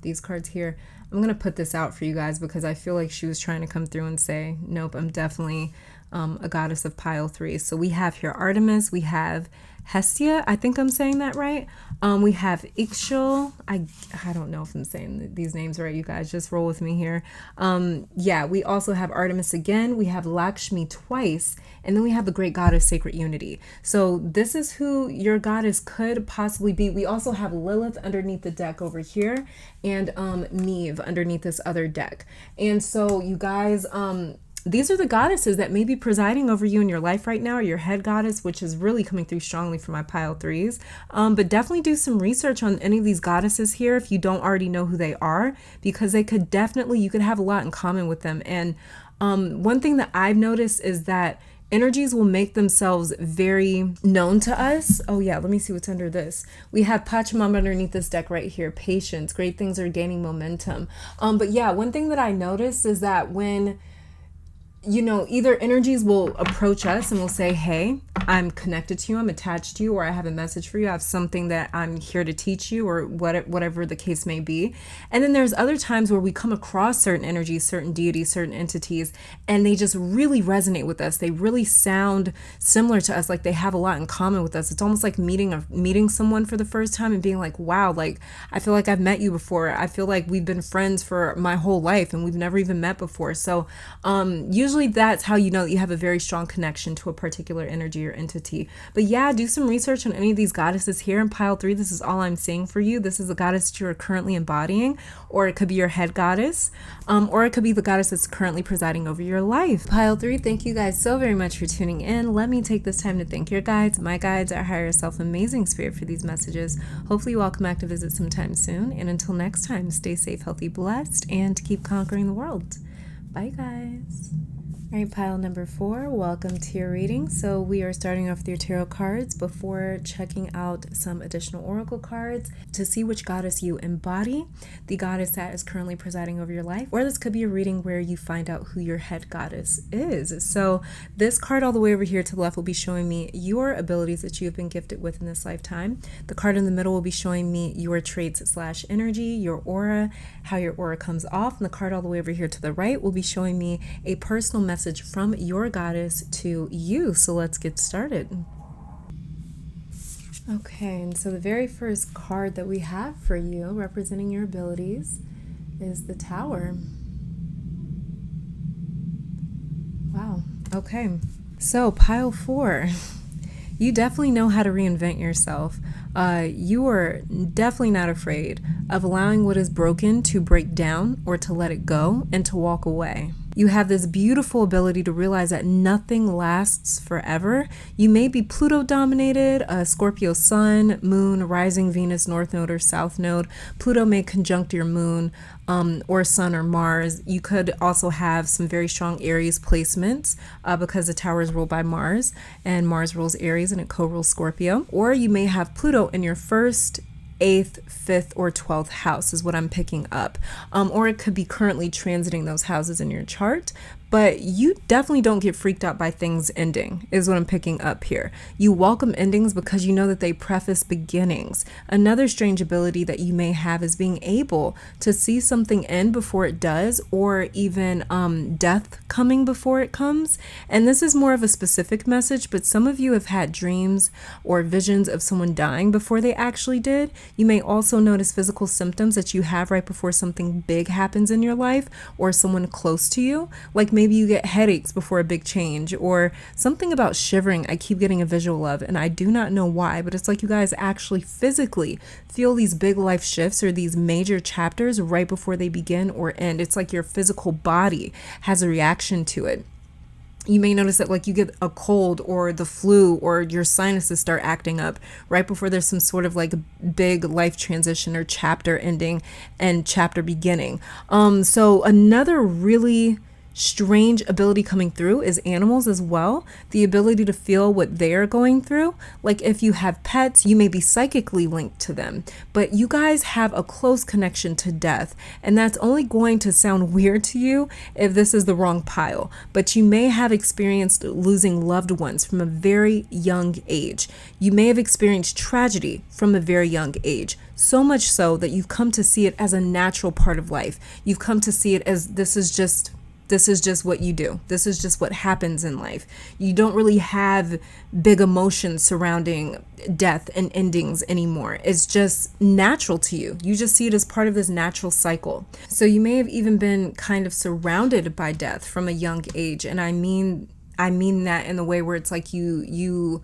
these cards here. I'm going to put this out for you guys because I feel like she was trying to come through and say, nope, I'm definitely a goddess of pile 3. So we have here Artemis, we have Hestia, I think I'm saying that right. We have Ixchel. I don't know if I'm saying these names right, you guys, just roll with me here. Yeah, we also have Artemis again, we have Lakshmi twice, and then we have the great goddess Sacred Unity. So this is who your goddess could possibly be. We also have Lilith underneath the deck over here, and Neve underneath this other deck. And so you guys, these are the goddesses that may be presiding over you in your life right now, or your head goddess, which is really coming through strongly for my pile 3s. But definitely do some research on any of these goddesses here if you don't already know who they are, because they could definitely, you could have a lot in common with them. And one thing that I've noticed is that energies will make themselves very known to us. Oh yeah, let me see what's under this. We have Pachamama underneath this deck right here. Patience, great things are gaining momentum. But yeah, one thing that I noticed is that when, you know, either energies will approach us and will say, hey, I'm connected to you, I'm attached to you, or I have a message for you, I have something that I'm here to teach you, or whatever the case may be. And then there's other times where we come across certain energies, certain deities, certain entities, and they just really resonate with us. They really sound similar to us, like they have a lot in common with us. It's almost like meeting someone for the first time and being like, wow, like I feel like I've met you before. I feel like we've been friends for my whole life and we've never even met before. So usually that's how you know that you have a very strong connection to a particular energy or entity. But yeah, do some research on any of these goddesses here in pile 3. This is all I'm seeing for you. This is the goddess that you're currently embodying, or it could be your head goddess, or it could be the goddess that's currently presiding over your life. Pile 3, thank you guys so very much for tuning in. Let me take this time to thank your guides, my guides, our higher self, amazing spirit, for these messages. Hopefully you all come back to visit sometime soon. And until next time, stay safe, healthy, blessed, and keep conquering the world. Bye guys. All right, pile number 4, welcome to your reading. So we are starting off with your tarot cards before checking out some additional oracle cards to see which goddess you embody, the goddess that is currently presiding over your life, or this could be a reading where you find out who your head goddess is. So this card all the way over here to the left will be showing me your abilities that you have been gifted with in this lifetime. The card in the middle will be showing me your traits / energy, your aura, how your aura comes off. And the card all the way over here to the right will be showing me a personal message from your goddess to you. So let's get started. Okay, and so the very first card that we have for you representing your abilities is the Tower. Wow. Okay. So pile 4. You definitely know how to reinvent yourself. You are definitely not afraid of allowing what is broken to break down or to let it go and to walk away. You have this beautiful ability to realize that nothing lasts forever. You may be Pluto dominated, Scorpio sun, moon, rising Venus, north node or south node. Pluto may conjunct your moon or sun or Mars. You could also have some very strong Aries placements because the Tower is ruled by Mars and Mars rules Aries and it co-rules Scorpio. Or you may have Pluto in your first, 8th, 5th, or 12th house is what I'm picking up. Or it could be currently transiting those houses in your chart. But you definitely don't get freaked out by things ending, is what I'm picking up here. You welcome endings because you know that they preface beginnings. Another strange ability that you may have is being able to see something end before it does, or even death coming before it comes. And this is more of a specific message, but some of you have had dreams or visions of someone dying before they actually did. You may also notice physical symptoms that you have right before something big happens in your life or someone close to you, like maybe you get headaches before a big change, or something about shivering I keep getting a visual of, and I do not know why, but it's like you guys actually physically feel these big life shifts or these major chapters right before they begin or end. It's like your physical body has a reaction to it. You may notice that like you get a cold or the flu or your sinuses start acting up right before there's some sort of like big life transition or chapter ending and chapter beginning. So another really strange ability coming through is animals as well. The ability to feel what they're going through. Like if you have pets, you may be psychically linked to them, but you guys have a close connection to death. And that's only going to sound weird to you if this is the wrong pile, but you may have experienced losing loved ones from a very young age. You may have experienced tragedy from a very young age. So much so that you've come to see it as a natural part of life. You've come to see it as this is just what you do. This is just what happens in life. You don't really have big emotions surrounding death and endings anymore. It's just natural to you. You just see it as part of this natural cycle. So you may have even been kind of surrounded by death from a young age. And I mean that in the way where it's like you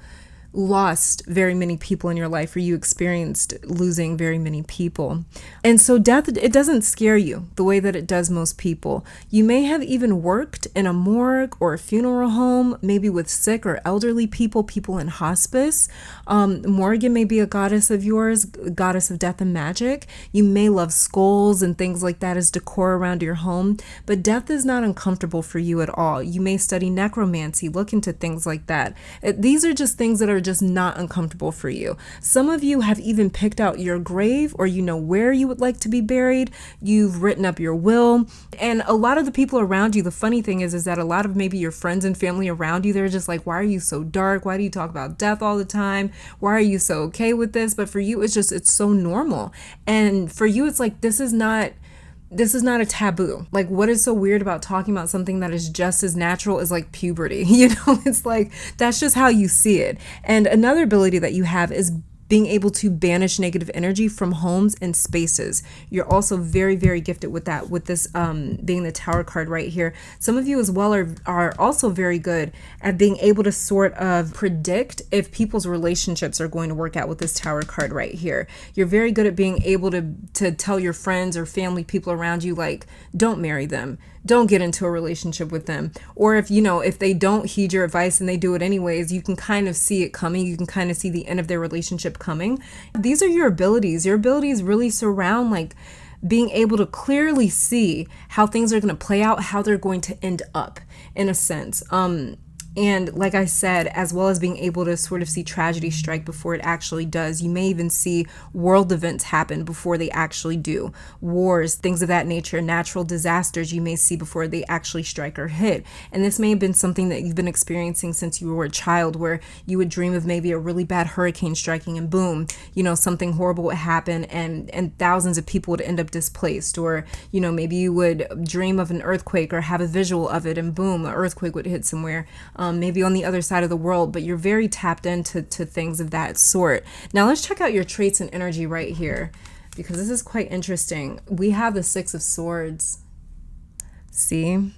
lost very many people in your life, or you experienced losing very many people. And so death, it doesn't scare you the way that it does most people. You may have even worked in a morgue or a funeral home, maybe with sick or elderly people in hospice. Morgan may be a goddess of yours, goddess of death and magic. You may love skulls and things like that as decor around your home, but death is not uncomfortable for you at all. You may study necromancy, look into things like that. These are just things that are just not uncomfortable for you. Some of you have even picked out your grave, or you know where you would like to be buried. You've written up your will. And a lot of the people around you, the funny thing is that a lot of maybe your friends and family around you, they're just like, why are you so dark? Why do you talk about death all the time? Why are you so okay with this? But for you, it's so normal. And for you, it's like, this is not a taboo. Like, what is so weird about talking about something that is just as natural as like puberty? You know, it's like, that's just how you see it. And another ability that you have is being able to banish negative energy from homes and spaces. You're also very, very gifted with that, with this being the Tower card right here. Some of you as well are also very good at being able to sort of predict if people's relationships are going to work out with this Tower card right here. You're very good at being able to tell your friends or family, people around you, like, don't marry them. Don't get into a relationship with them. Or if they don't heed your advice and they do it anyways, you can kind of see it coming. You can kind of see the end of their relationship coming. These are your abilities. Your abilities really surround like being able to clearly see how things are going to play out, how they're going to end up in a sense. And like I said, as well as being able to sort of see tragedy strike before it actually does. You may even see world events happen before they actually do. Wars, things of that nature, natural disasters you may see before they actually strike or hit. And this may have been something that you've been experiencing since you were a child, where you would dream of maybe a really bad hurricane striking and boom, something horrible would happen and thousands of people would end up displaced. Or, maybe you would dream of an earthquake or have a visual of it and boom, an earthquake would hit somewhere. Maybe on the other side of the world, but you're very tapped into things of that sort. Now let's check out your traits and energy right here, because this is quite interesting. We have the Six of Swords. See?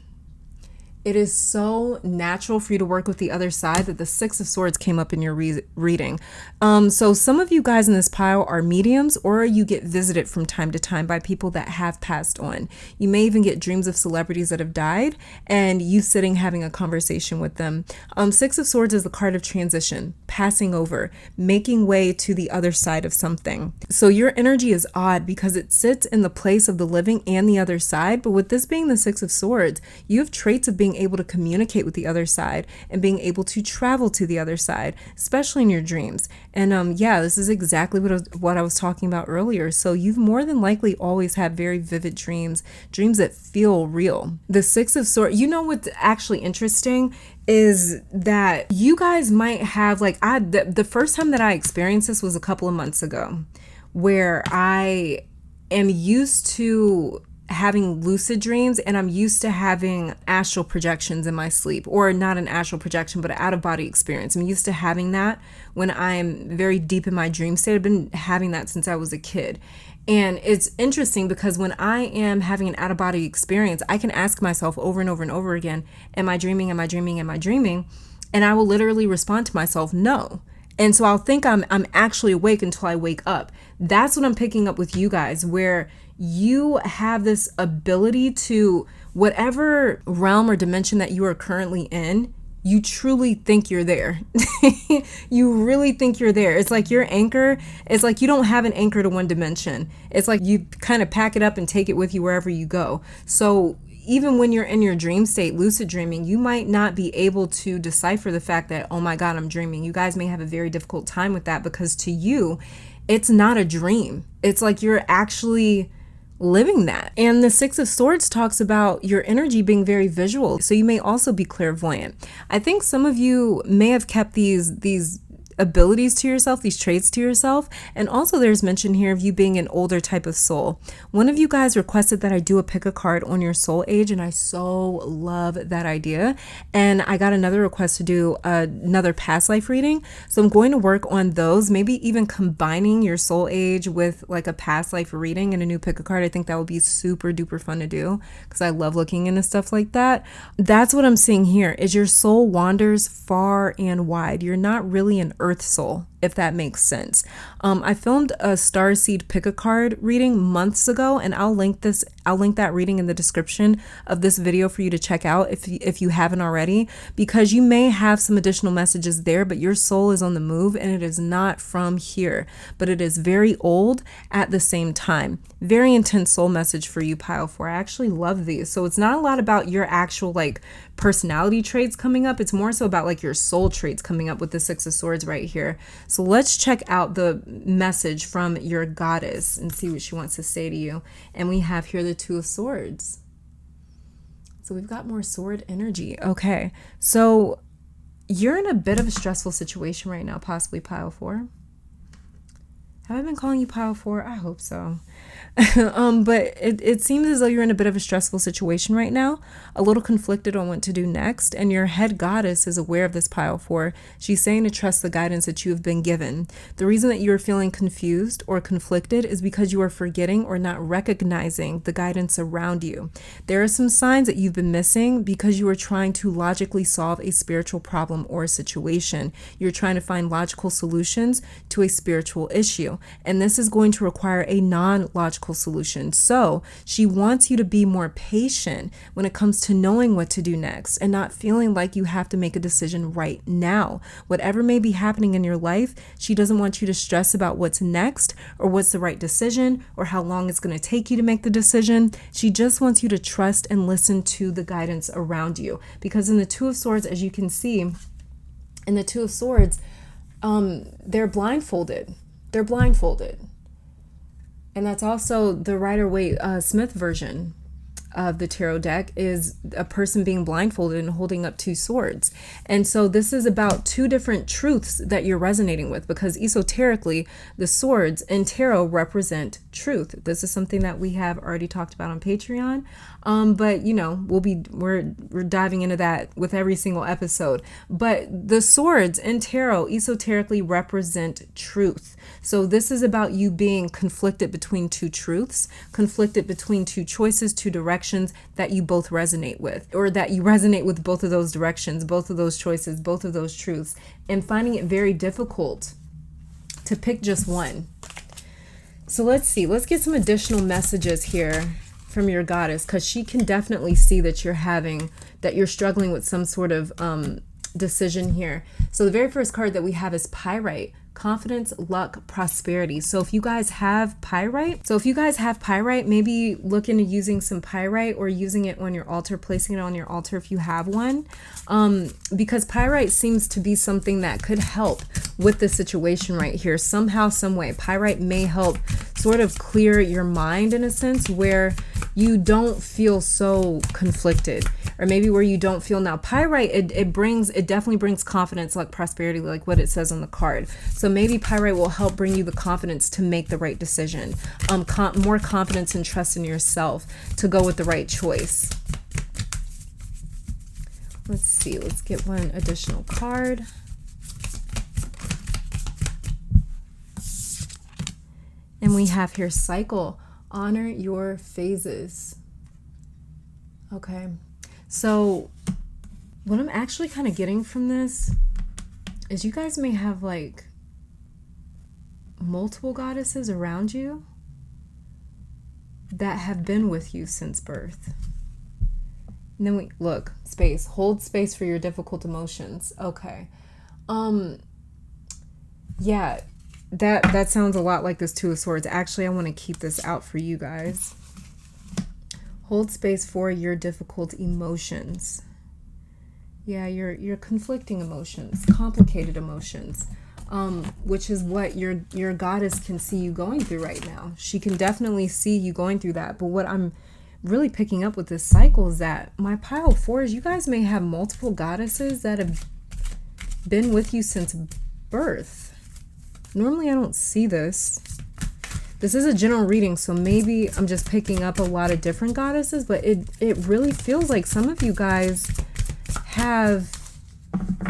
It is so natural for you to work with the other side that the Six of Swords came up in your reading. So some of you guys in this pile are mediums, or you get visited from time to time by people that have passed on. You may even get dreams of celebrities that have died and you sitting having a conversation with them. Six of Swords is the card of transition, passing over, making way to the other side of something. So your energy is odd because it sits in the place of the living and the other side. But with this being the Six of Swords, you have traits of being able to communicate with the other side and being able to travel to the other side, especially in your dreams. And yeah, this is exactly what I was talking about earlier. So you've more than likely always had very vivid dreams that feel real. The Six of Swords, what's actually interesting is that you guys might have, the first time that I experienced this was a couple of months ago, where I am used to having lucid dreams and I'm used to having astral projections in my sleep, or not an astral projection, but an out of body experience. I'm used to having that when I'm very deep in my dream state. I've been having that since I was a kid. And it's interesting because when I am having an out of body experience, I can ask myself over and over and over again, am I dreaming? Am I dreaming? Am I dreaming? And I will literally respond to myself, no. And so I'll think I'm actually awake until I wake up. That's what I'm picking up with you guys, where you have this ability to, whatever realm or dimension that you are currently in, you truly think you're there. You really think you're there. It's like your anchor, it's like you don't have an anchor to one dimension. It's like you kind of pack it up and take it with you wherever you go. So even when you're in your dream state, lucid dreaming, you might not be able to decipher the fact that, oh my God, I'm dreaming. You guys may have a very difficult time with that, because to you, it's not a dream. It's like you're actually living that. And the Six of Swords talks about your energy being very visual. So you may also be clairvoyant. I think some of you may have kept these abilities to yourself, these traits to yourself. And also there's mention here of you being an older type of soul. One of you guys requested that I do a pick a card on your soul age, and I so love that idea. And I got another request to do another past life reading. So I'm going to work on those, maybe even combining your soul age with like a past life reading and a new pick a card. I think that would be super duper fun to do, because I love looking into stuff like that. That's what I'm seeing here, is your soul wanders far and wide. You're not really an earth soul, if that makes sense. I filmed a Starseed pick a card reading months ago, and I'll link that reading in the description of this video for you to check out if you haven't already, because you may have some additional messages there, but your soul is on the move and it is not from here, but it is very old at the same time. Very intense soul message for you, Pile 4. I actually love these. So it's not a lot about your actual personality traits coming up. It's more so about your soul traits coming up with the Six of Swords right here. So let's check out the message from your goddess and see what she wants to say to you. And we have here the Two of Swords. So we've got more sword energy. Okay. So you're in a bit of a stressful situation right now, possibly Pile 4. Have I been calling you Pile 4? I hope so. But it seems as though you're in a bit of a stressful situation right now, a little conflicted on what to do next, and your head goddess is aware of this, Pile 4. She's saying to trust the guidance that you have been given. The reason that you're feeling confused or conflicted is because you are forgetting or not recognizing the guidance around you. There are some signs that you've been missing because you are trying to logically solve a spiritual problem or a situation. You're trying to find logical solutions to a spiritual issue. you. And this is going to require a non-logical solution. So she wants you to be more patient when it comes to knowing what to do next and not feeling like you have to make a decision right now. Whatever may be happening in your life, she doesn't want you to stress about what's next or what's the right decision or how long it's going to take you to make the decision. She just wants you to trust and listen to the guidance around you. Because in the Two of Swords, as you can see, in the Two of Swords, they're blindfolded. They're blindfolded. And that's also the Rider-Waite-Smith version of the tarot deck, is a person being blindfolded and holding up two swords. And so this is about two different truths that you're resonating with, because esoterically the swords in tarot represent truth. This is something that we have already talked about on Patreon. But you know, we're diving into that with every single episode. But the swords in tarot esoterically represent truth. So this is about you being conflicted between two truths, conflicted between two choices, two directions that you both resonate with, or that you resonate with both of those directions, both of those choices, both of those truths, and finding it very difficult to pick just one. So let's see, let's get some additional messages here from your goddess, because she can definitely see that you're struggling with some sort of decision here. So the very first card that we have is Pyrite. Confidence, luck, prosperity. So if you guys have pyrite, maybe look into using some pyrite or using it on your altar, placing it on your altar if you have one. Because pyrite seems to be something that could help with the situation right here. Somehow, some way, pyrite may help sort of clear your mind in a sense where you don't feel so conflicted, or maybe where you don't feel now. Pyrite, it definitely brings confidence, luck, prosperity, like what it says on the card. So maybe pyrite will help bring you the confidence to make the right decision, more confidence and trust in yourself to go with the right choice. Let's see, let's get one additional card. And we have here cycle, honor your phases. Okay, so what I'm actually kind of getting from this is you guys may have like multiple goddesses around you that have been with you since birth. And then we look, space, hold space for your difficult emotions. Okay. Yeah, that sounds a lot like this Two of Swords. Actually, I want to keep this out for you guys. Hold space for your difficult emotions. Yeah, your conflicting emotions, complicated emotions, which is what your goddess can see you going through right now. She can definitely see you going through that. But what I'm really picking up with this cycle is that my pile of fours, you guys may have multiple goddesses that have been with you since birth. Normally, I don't see this. This is a general reading, so maybe I'm just picking up a lot of different goddesses, but it really feels like some of you guys have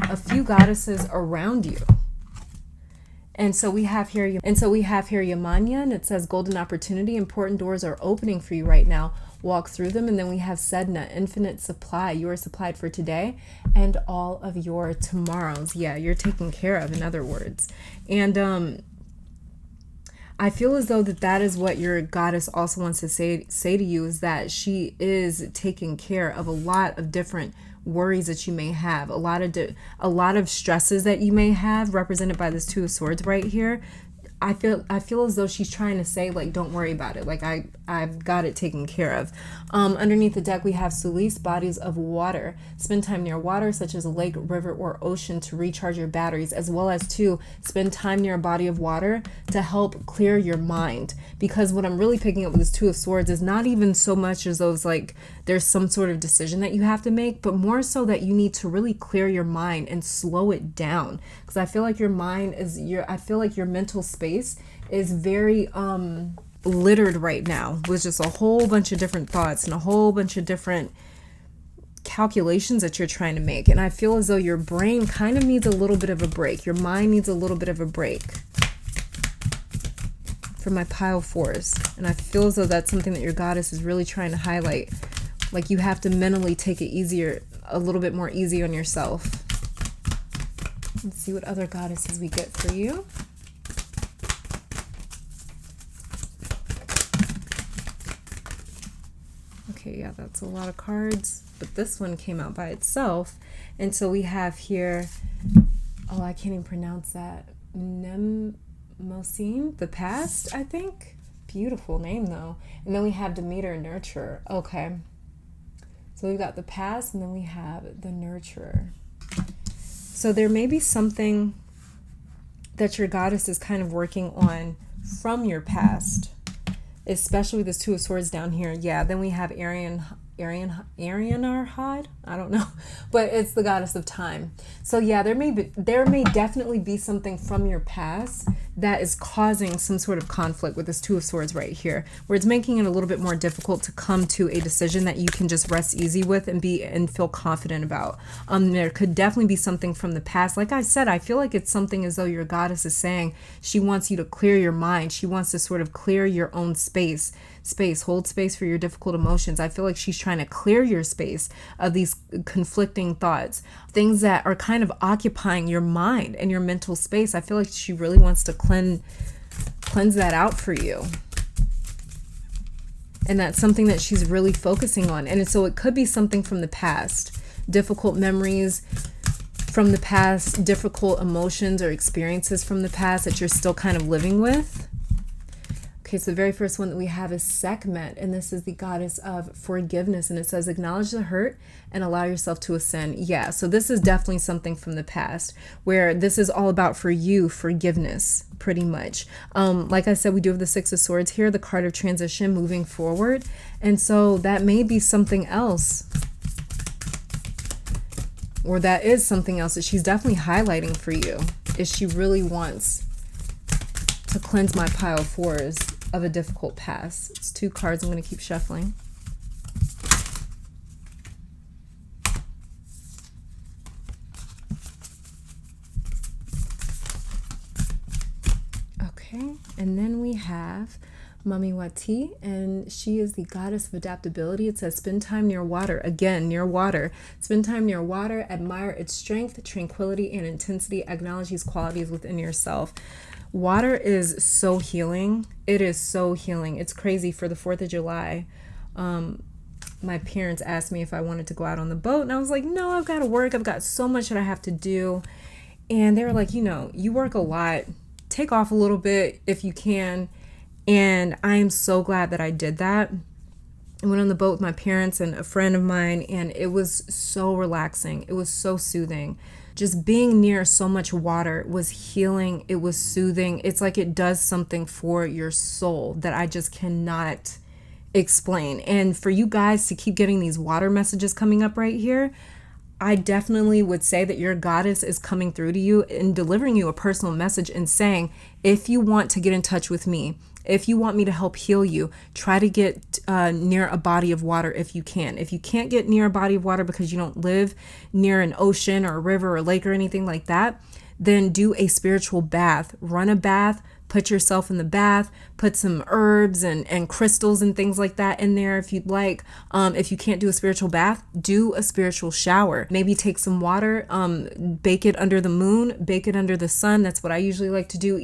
a few goddesses around you. And so we have here Yamanya, and it says golden opportunity, important doors are opening for you right now. Walk through them. And then we have Sedna, infinite supply. You are supplied for today and all of your tomorrows. Yeah, you're taken care of, in other words. And I feel as though that is what your goddess also wants to say to you, is that she is taking care of a lot of different worries that you may have, a lot of stresses that you may have, represented by this Two of Swords right here. I feel as though she's trying to say, like, don't worry about it. Like, I've got it taken care of. Underneath the deck, we have Solis, bodies of water. Spend time near water, such as a lake, river, or ocean, to recharge your batteries, as well as to spend time near a body of water to help clear your mind. Because what I'm really picking up with this Two of Swords is not even so much as those, like, there's some sort of decision that you have to make, but more so that you need to really clear your mind and slow it down. Because I feel like your mind is I feel like your mental space is very littered right now with just a whole bunch of different thoughts and a whole bunch of different calculations that you're trying to make. And I feel as though your brain kind of needs a little bit of a break. Your mind needs a little bit of a break. For my pile fours. And I feel as though that's something that your goddess is really trying to highlight. Like, you have to mentally take it a little bit more easy on yourself. Let's see what other goddesses we get for you. Okay, yeah, that's a lot of cards. But this one came out by itself. And so we have here, oh, I can't even pronounce that. Mnemosyne, the past, I think. Beautiful name, though. And then we have Demeter, nurturer. Okay. So we've got the past, and then we have the nurturer. So there may be something that your goddess is kind of working on from your past, especially with this Two of Swords down here. Yeah, then we have Arianarhad, I don't know, but it's the goddess of time. So yeah, there may definitely be something from your past that is causing some sort of conflict with this Two of Swords right here, where it's making it a little bit more difficult to come to a decision that you can just rest easy with and feel confident about. There could definitely be something from the past. Like I said, I feel like it's something as though your goddess is saying she wants you to clear your mind. She wants to sort of clear your own space, hold space for your difficult emotions. I feel like she's trying to clear your space of these conflicting thoughts, things that are kind of occupying your mind and your mental space. I feel like she really wants to cleanse that out for you. And that's something that she's really focusing on. And so it could be something from the past, difficult memories from the past, difficult emotions or experiences from the past that you're still kind of living with. Okay, so the very first one that we have is Sekhmet, and this is the goddess of forgiveness, and it says, acknowledge the hurt and allow yourself to ascend. Yeah, so this is definitely something from the past, where this is all about, for you, forgiveness, pretty much. Like I said, we do have the Six of Swords here, the card of transition, moving forward, and so that may be something else, or that is something else that she's definitely highlighting for you, is she really wants to cleanse my pile of fours of a difficult past. It's two cards. I'm going to keep shuffling. Okay, and then we have Mamiwati, and she is the goddess of adaptability. It says spend time near water. Again, near water. Spend time near water. Admire its strength, tranquility, and intensity. Acknowledge these qualities within yourself. Water is so healing. It is so healing. It's crazy. For the 4th of July, my parents asked me if I wanted to go out on the boat, and I was like, no, I've got to work. I've got so much that I have to do. And they were like, you work a lot. Take off a little bit if you can. And I am so glad that I did that. I went on the boat with my parents and a friend of mine, and it was so relaxing. It was so soothing. Just being near so much water was healing. It was soothing. It's like it does something for your soul that I just cannot explain. And for you guys to keep getting these water messages coming up right here, I definitely would say that your goddess is coming through to you and delivering you a personal message and saying, if you want to get in touch with me, if you want me to help heal you, try to get near a body of water if you can. If you can't get near a body of water because you don't live near an ocean or a river or a lake or anything like that, then do a spiritual bath. Run a bath, put yourself in the bath, put some herbs and crystals and things like that in there if you'd like. If you can't do a spiritual bath, do a spiritual shower. Maybe take some water, bake it under the moon, bake it under the sun. That's what I usually like to do.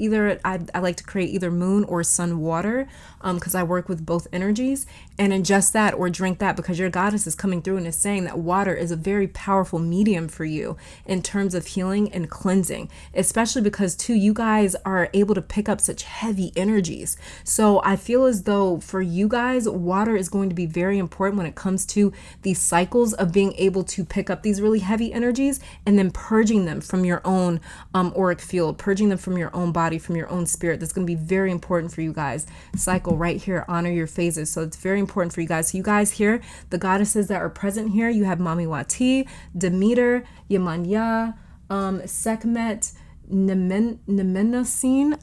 I like to create either moon or sun water because I work with both energies, and ingest that or drink that, because your goddess is coming through and is saying that water is a very powerful medium for you in terms of healing and cleansing, especially because too, you guys are able to pick up such heavy energies. So I feel as though for you guys, water is going to be very important when it comes to these cycles of being able to pick up these really heavy energies and then purging them from your own auric field, purging them from your own body, from your own spirit. That's going to be very important for you guys. Cycle right here, honor your phases. So it's very important for you guys. So you guys here, the goddesses that are present here, you have Mamiwati, Demeter, Yamanya, Sekhmet, Mnemosyne.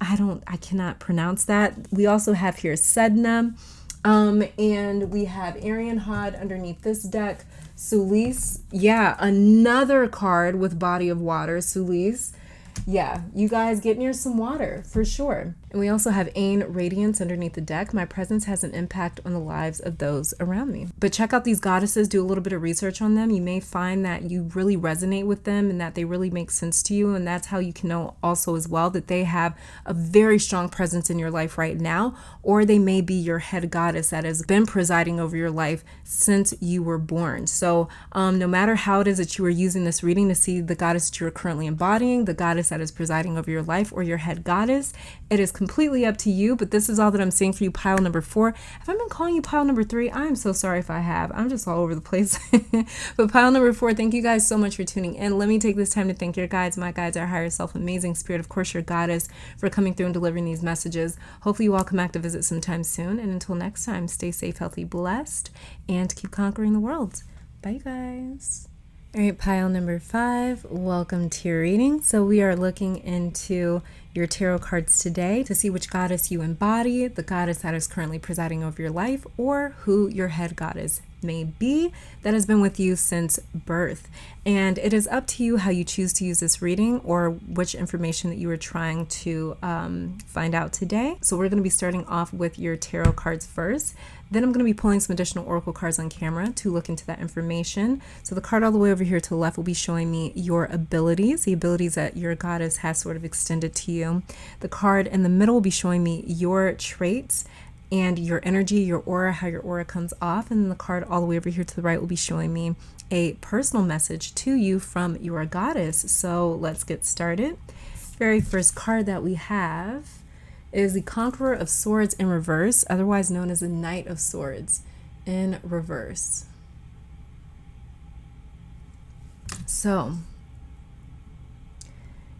I cannot pronounce that. We also have here Sedna, and we have Arianarhad underneath this deck. Sulis, yeah, another card with body of water, Sulis. yeah, you guys get near some water for sure. And we also have Ain Radiance underneath the deck. My presence has an impact on the lives of those around me. But check out these goddesses, do a little bit of research on them. You may find that you really resonate with them and that they really make sense to you. And that's how you can know also as well that they have a very strong presence in your life right now, or they may be your head goddess that has been presiding over your life since you were born. So no matter how it is that you are using this reading to see the goddess that you are currently embodying, the goddess that is presiding over your life, or your head goddess, it is completely up to you. But this is all that I'm seeing for you, pile number 4. Have I been calling you pile number 3? I'm so sorry if I have. I'm just all over the place. But pile number 4, thank you guys so much for tuning in. Let me take this time to thank your guides, my guides, our higher self, amazing spirit, of course, your goddess, for coming through and delivering these messages. Hopefully you all come back to visit sometime soon. And until next time, stay safe, healthy, blessed, and keep conquering the world. Bye, guys. All right, pile number 5, welcome to your reading. So we are looking into your tarot cards today to see which goddess you embody, the goddess that is currently presiding over your life, or who your head goddess may be that has been with you since birth. And it is up to you how you choose to use this reading or which information that you are trying to find out today. So we're going to be starting off with your tarot cards first. Then I'm going to be pulling some additional oracle cards on camera to look into that information. So the card all the way over here to the left will be showing me your abilities, the abilities that your goddess has sort of extended to you. The card in the middle will be showing me your traits and your energy, your aura, how your aura comes off. And then the card all the way over here to the right will be showing me a personal message to you from your goddess. So let's get started. Very first card that we have is the Conqueror of Swords in reverse, otherwise known as the Knight of Swords in reverse. So,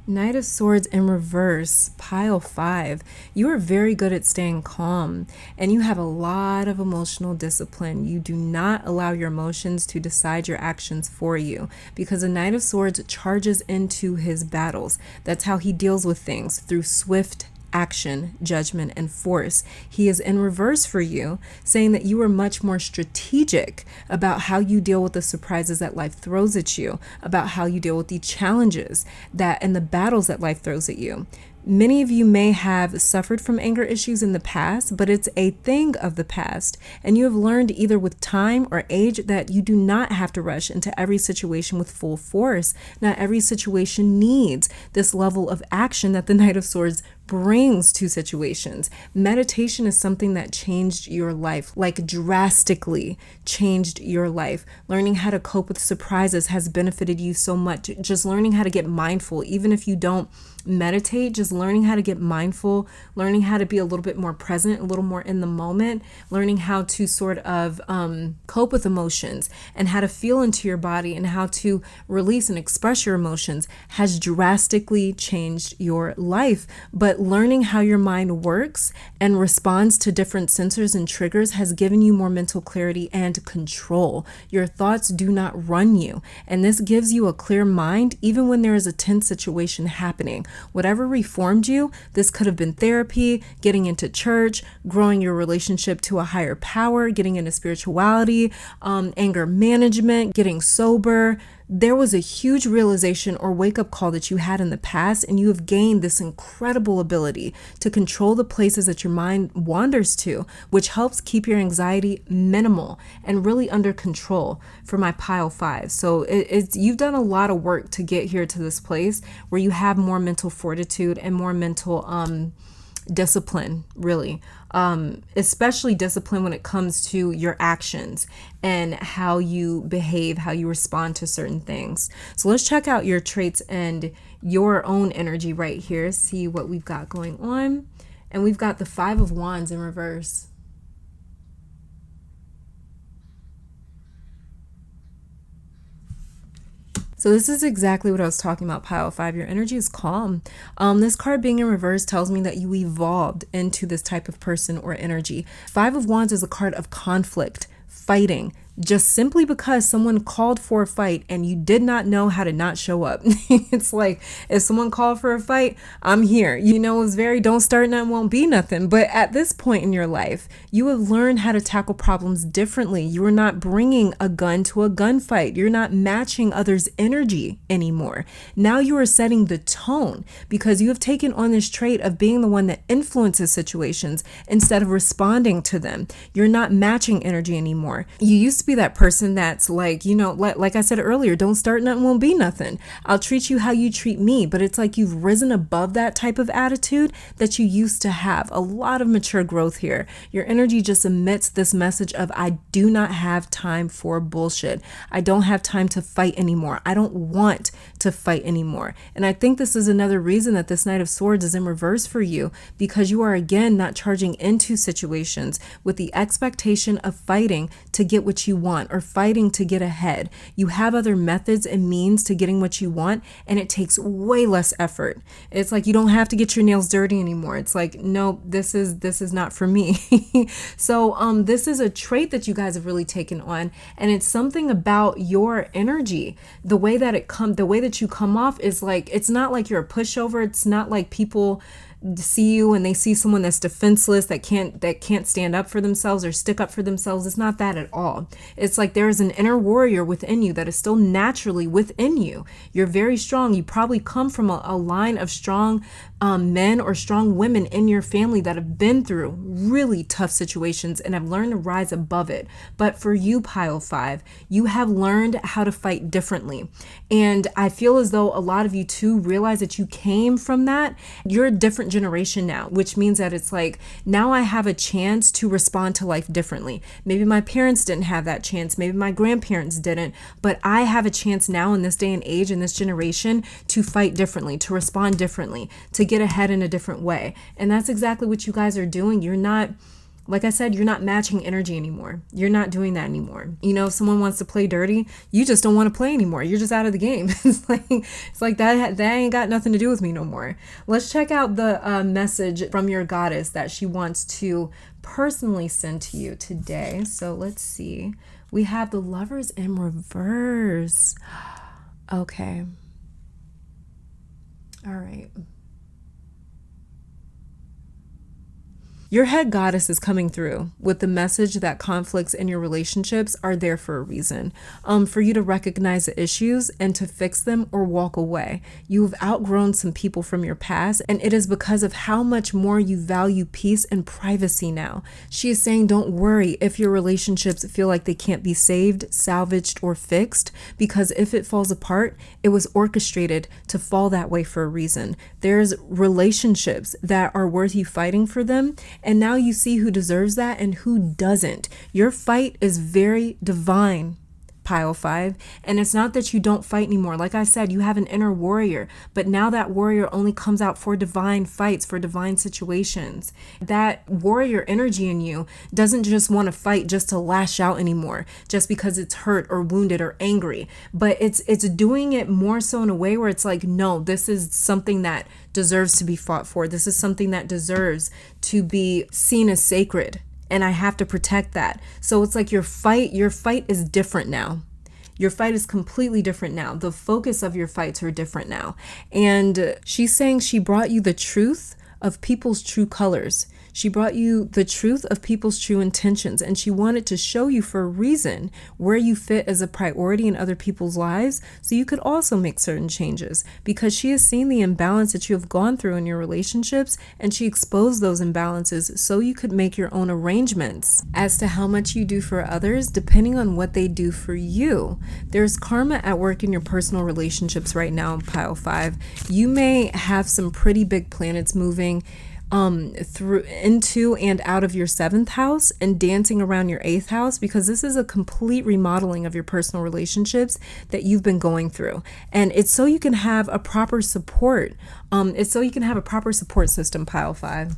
Knight of Swords in reverse, pile 5. You are very good at staying calm and you have a lot of emotional discipline. You do not allow your emotions to decide your actions for you because a Knight of Swords charges into his battles. That's how he deals with things, through swift action, judgment, and force. He is in reverse for you, saying that you are much more strategic about how you deal with the surprises that life throws at you, about how you deal with the challenges that and the battles that life throws at you. Many of you may have suffered from anger issues in the past, but it's a thing of the past. And you have learned either with time or age that you do not have to rush into every situation with full force. Not every situation needs this level of action that the Knight of Swords brings to situations. Meditation is something that changed your life, like drastically changed your life. Learning how to cope with surprises has benefited you so much. Just learning how to get mindful, even if you don't meditate, just learning how to get mindful, learning how to be a little bit more present, a little more in the moment, learning how to sort of cope with emotions and how to feel into your body and how to release and express your emotions has drastically changed your life. But learning how your mind works and responds to different sensors and triggers has given you more mental clarity and control. Your thoughts do not run you, and this gives you a clear mind even when there is a tense situation happening. Whatever reformed you, this could have been therapy, getting into church, growing your relationship to a higher power, getting into spirituality, anger management, getting sober. There was a huge realization or wake-up call that you had in the past, and you have gained this incredible ability to control the places that your mind wanders to, which helps keep your anxiety minimal and really under control for my pile 5. So you've done a lot of work to get here to this place where you have more mental fortitude and more mental discipline, really. Especially discipline when it comes to your actions and how you behave, how you respond to certain things. So let's check out your traits and your own energy right here, see what we've got going on. And we've got the 5 of Wands in reverse. So this is exactly what I was talking about, pile 5. Your energy is calm. This card being in reverse tells me that you evolved into this type of person or energy. 5 of Wands is a card of conflict, fighting, just simply because someone called for a fight and you did not know how to not show up. It's like, if someone called for a fight, I'm here. It's very don't start nothing, won't be nothing. But at this point in your life, you have learned how to tackle problems differently. You are not bringing a gun to a gunfight. You're not matching others' energy anymore. Now you are setting the tone because you have taken on this trait of being the one that influences situations instead of responding to them. You're not matching energy anymore. You used to be that person that's like, like I said earlier, don't start nothing, won't be nothing. I'll treat you how you treat me. But it's like you've risen above that type of attitude that you used to have. A lot of mature growth here. Your energy just emits this message of, I do not have time for bullshit. I don't have time to fight anymore. I don't want to fight anymore. And I think this is another reason that this Knight of Swords is in reverse for you, because you are again not charging into situations with the expectation of fighting to get what you want or fighting to get ahead. You have other methods and means to getting what you want, and it takes way less effort. It's like you don't have to get your nails dirty anymore. It's like, no, this is not for me. So this is a trait that you guys have really taken on, and it's something about your energy. The way that you come off is like, it's not like you're a pushover. It's not like people see you and they see someone that's defenseless, that can't stand up for themselves or stick up for themselves. It's not that at all. It's like there is an inner warrior within you that is still naturally within you. You're very strong. You probably come from a line of strong men or strong women in your family that have been through really tough situations and have learned to rise above it. But for you, Pile 5, you have learned how to fight differently. And I feel as though a lot of you too realize that you came from that. You're a different generation now, which means that it's like, now I have a chance to respond to life differently. Maybe my parents didn't have that chance. Maybe my grandparents didn't, but I have a chance now in this day and age, in this generation, to fight differently, to respond differently, to get ahead in a different way. And that's exactly what you guys are doing. You're not, like I said, you're not matching energy anymore. You're not doing that anymore. If someone wants to play dirty, you just don't want to play anymore. You're just out of the game. It's like that ain't got nothing to do with me no more. Let's check out the message from your goddess that she wants to personally send to you today. So let's see. We have the Lovers in reverse. Okay. All right. Your head goddess is coming through with the message that conflicts in your relationships are there for a reason, for you to recognize the issues and to fix them or walk away. You've outgrown some people from your past, and it is because of how much more you value peace and privacy now. She is saying, don't worry if your relationships feel like they can't be saved, salvaged, or fixed, because if it falls apart, it was orchestrated to fall that way for a reason. There's relationships that are worth you fighting for them. And now you see who deserves that and who doesn't. Your fight is very divine, Pile 5. And it's not that you don't fight anymore. Like I said, you have an inner warrior, but now that warrior only comes out for divine fights, for divine situations. That warrior energy in you doesn't just want to fight just to lash out anymore, just because it's hurt or wounded or angry. But it's doing it more so in a way where it's like, no, this is something that deserves to be fought for. This is something that deserves to be seen as sacred. And I have to protect that. So it's like your fight is different now. Your fight is completely different now. The focus of your fights are different now. And she's saying she brought you the truth of people's true colors. She brought you the truth of people's true intentions, and she wanted to show you for a reason where you fit as a priority in other people's lives, so you could also make certain changes, because she has seen the imbalance that you have gone through in your relationships, and she exposed those imbalances so you could make your own arrangements as to how much you do for others depending on what they do for you. There's karma at work in your personal relationships right now, Pile 5. You may have some pretty big planets moving through into and out of your 7th house and dancing around your 8th house, because this is a complete remodeling of your personal relationships that you've been going through. And it's so you can have a proper support. It's so you can have a proper support system, Pile 5.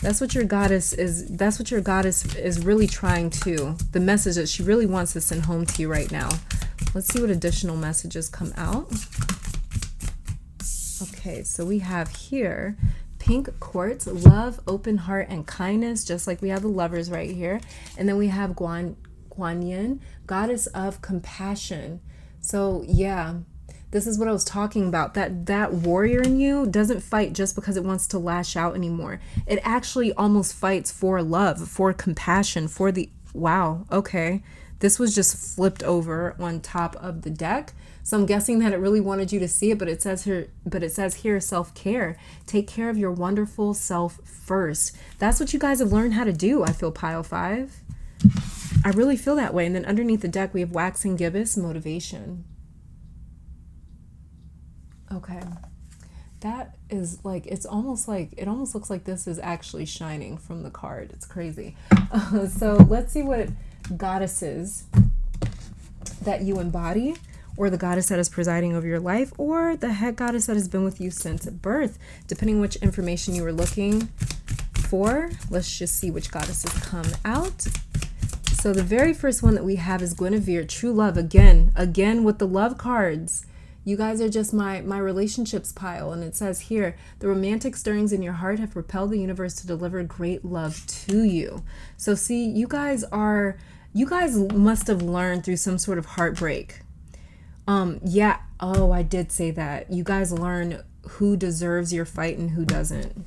That's what your goddess is really trying to, the message that she really wants to send home to you right now. Let's see what additional messages come out. Okay, so we have here pink quartz, love, open heart, and kindness, just like we have the Lovers right here. And then we have Kuan Yin, goddess of compassion. So yeah, this is what I was talking about. That warrior in you doesn't fight just because it wants to lash out anymore. It actually almost fights for love, for compassion, for the, wow, okay. This was just flipped over on top of the deck. So I'm guessing that it really wanted you to see it, but it says here self-care. Take care of your wonderful self first. That's what you guys have learned how to do, I feel, pile 5. I really feel that way. And then underneath the deck, we have waxing gibbous, motivation. Okay. That is like, it almost looks like this is actually shining from the card. It's crazy. So let's see what goddesses that you embody, or the goddess that is presiding over your life, or the head goddess that has been with you since birth, depending which information you were looking for. Let's just see which goddesses come out. So the very first one that we have is Guinevere, true love. Again with the love cards. You guys are just my relationships pile. And it says here, the romantic stirrings in your heart have propelled the universe to deliver great love to you. So see, you guys must have learned through some sort of heartbreak. Yeah. Oh, I did say that. You guys learn who deserves your fight and who doesn't.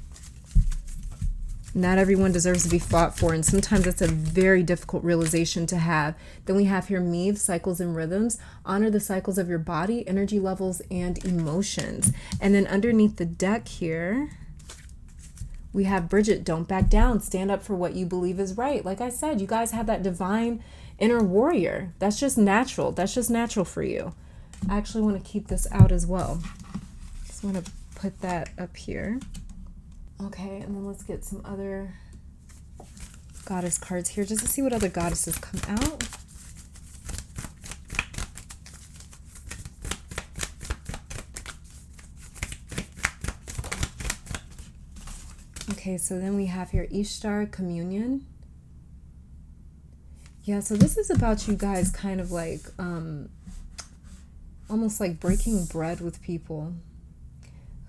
Not everyone deserves to be fought for, and sometimes that's a very difficult realization to have. Then we have here Meve, cycles and rhythms. Honor the cycles of your body, energy levels, and emotions. And then underneath the deck here, we have Bridget, don't back down. Stand up for what you believe is right. Like I said, you guys have that divine inner warrior. That's just natural. That's just natural for you. I actually want to keep this out as well. Just want to put that up here. Okay, and then let's get some other goddess cards here just to see what other goddesses come out. Okay, so then we have here Ishtar, communion. Yeah, so this is about you guys kind of like almost like breaking bread with people.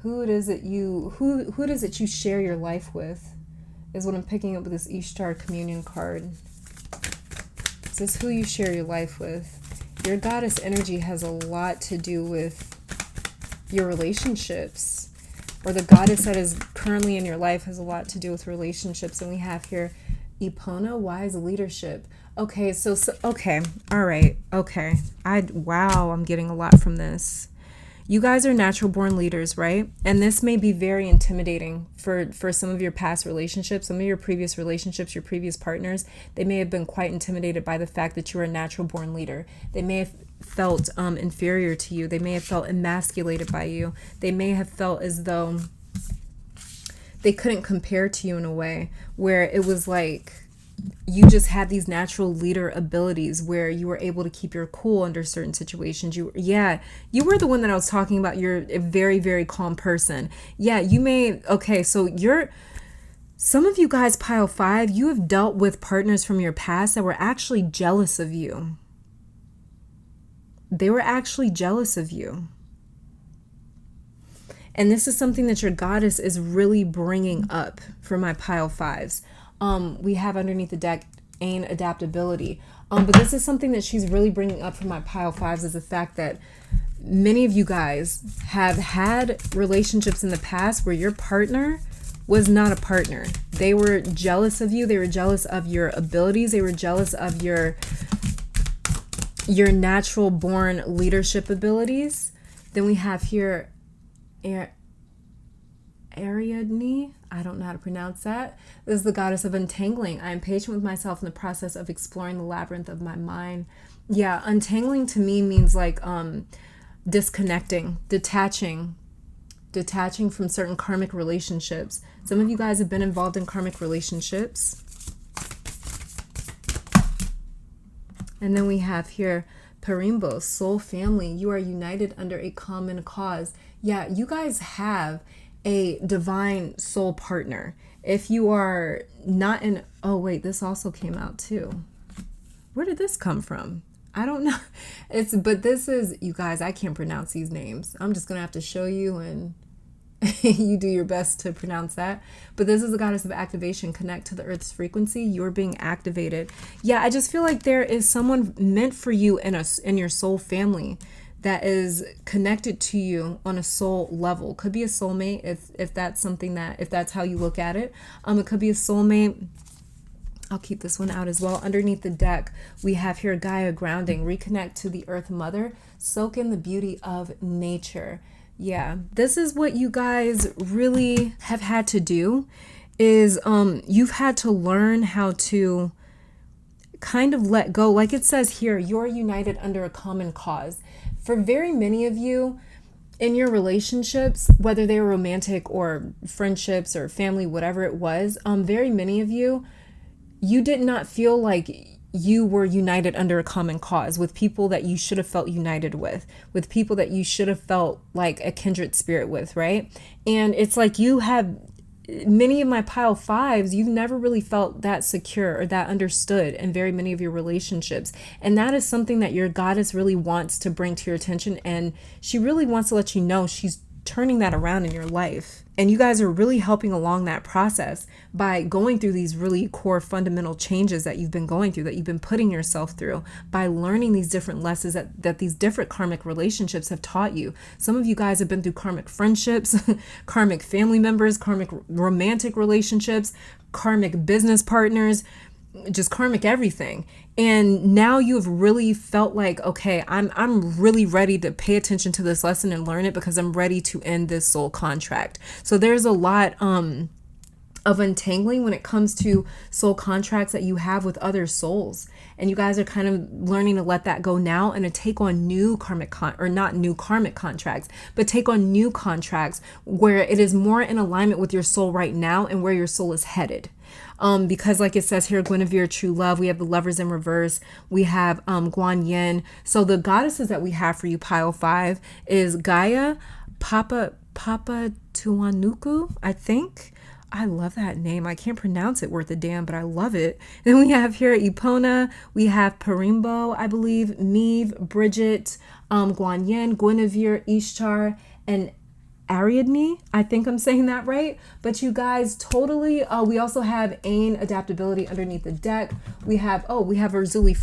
Who it is that you share your life with is what I'm picking up with this Ishtar communion card. Is this who you share your life with? Your goddess energy has a lot to do with your relationships, or the goddess that is currently in your life has a lot to do with relationships. And we have here Epona, wise leadership. Okay, so okay, all right, okay. Wow, I'm getting a lot from this. You guys are natural born leaders, right? And this may be very intimidating for some of your past relationships, some of your previous relationships, your previous partners. They may have been quite intimidated by the fact that you are a natural born leader. They may have felt inferior to you. They may have felt emasculated by you. They may have felt as though they couldn't compare to you in a way where it was like you just had these natural leader abilities where you were able to keep your cool under certain situations. You were the one that I was talking about. You're a very, very calm person. Yeah, you may, okay, so some of you guys, pile 5, you have dealt with partners from your past that were actually jealous of you. They were actually jealous of you. And this is something that your goddess is really bringing up for my pile 5s. We have underneath the deck Ain, adaptability. But this is something that she's really bringing up for my pile 5s, is the fact that many of you guys have had relationships in the past where your partner was not a partner. They were jealous of you. They were jealous of your abilities. They were jealous of your natural born leadership abilities. Then we have here Ariadne, I don't know how to pronounce that. This is the goddess of untangling. I am patient with myself in the process of exploring the labyrinth of my mind. Yeah, untangling to me means like disconnecting, detaching from certain karmic relationships. Some of you guys have been involved in karmic relationships. And then we have here Parimbo, soul family. You are united under a common cause. Yeah, you guys have a divine soul partner. If you are not in, oh wait, this also came out too. Where did this come from? I don't know. But this is, you guys, I can't pronounce these names. I'm just gonna have to show you and You do your best to pronounce that. But this is the goddess of activation. Connect to the earth's frequency. You're being activated. Yeah, I just feel like there is someone meant for you in your soul family that is connected to you on a soul level. Could be a soulmate if that's something if that's how you look at it. It could be a soulmate. I'll keep this one out as well. Underneath the deck, we have here Gaia grounding. Reconnect to the Earth Mother. Soak in the beauty of nature. Yeah, this is what you guys really have had to do is you've had to learn how to kind of let go. Like it says here, you're united under a common cause. For very many of you, in your relationships, whether they were romantic or friendships or family, whatever it was, very many of you, you did not feel like you were united under a common cause with people that you should have felt united with people that you should have felt like a kindred spirit with, right? And it's like you have many of my pile fives, you've never really felt that secure or that understood in very many of your relationships. And that is something that your goddess really wants to bring to your attention. And she really wants to let you know she's turning that around in your life. And you guys are really helping along that process by going through these really core fundamental changes that you've been going through, that you've been putting yourself through, by learning these different lessons that these different karmic relationships have taught you. Some of you guys have been through karmic friendships, karmic family members, karmic romantic relationships, karmic business partners, just karmic everything. And now you've really felt like, okay, I'm really ready to pay attention to this lesson and learn it because I'm ready to end this soul contract. So there's a lot of untangling when it comes to soul contracts that you have with other souls. And you guys are kind of learning to let that go now and to take on new karmic not new karmic contracts, but take on new contracts where it is more in alignment with your soul right now and where your soul is headed. Because like it says here, Guinevere, true love, we have the lovers in reverse, we have Guan Yin. So the goddesses that we have for you, pile 5, is Gaia, Papa Tuanuku, I think. I love that name. I can't pronounce it worth a damn, but I love it. Then we have here Epona, we have Parimbo, I believe, Meve, Bridget, Guan Yin, Guinevere, Ishtar, and Ariadne, I think I'm saying that right. But you guys totally, we also have Ain, adaptability underneath the deck. We have Urzuli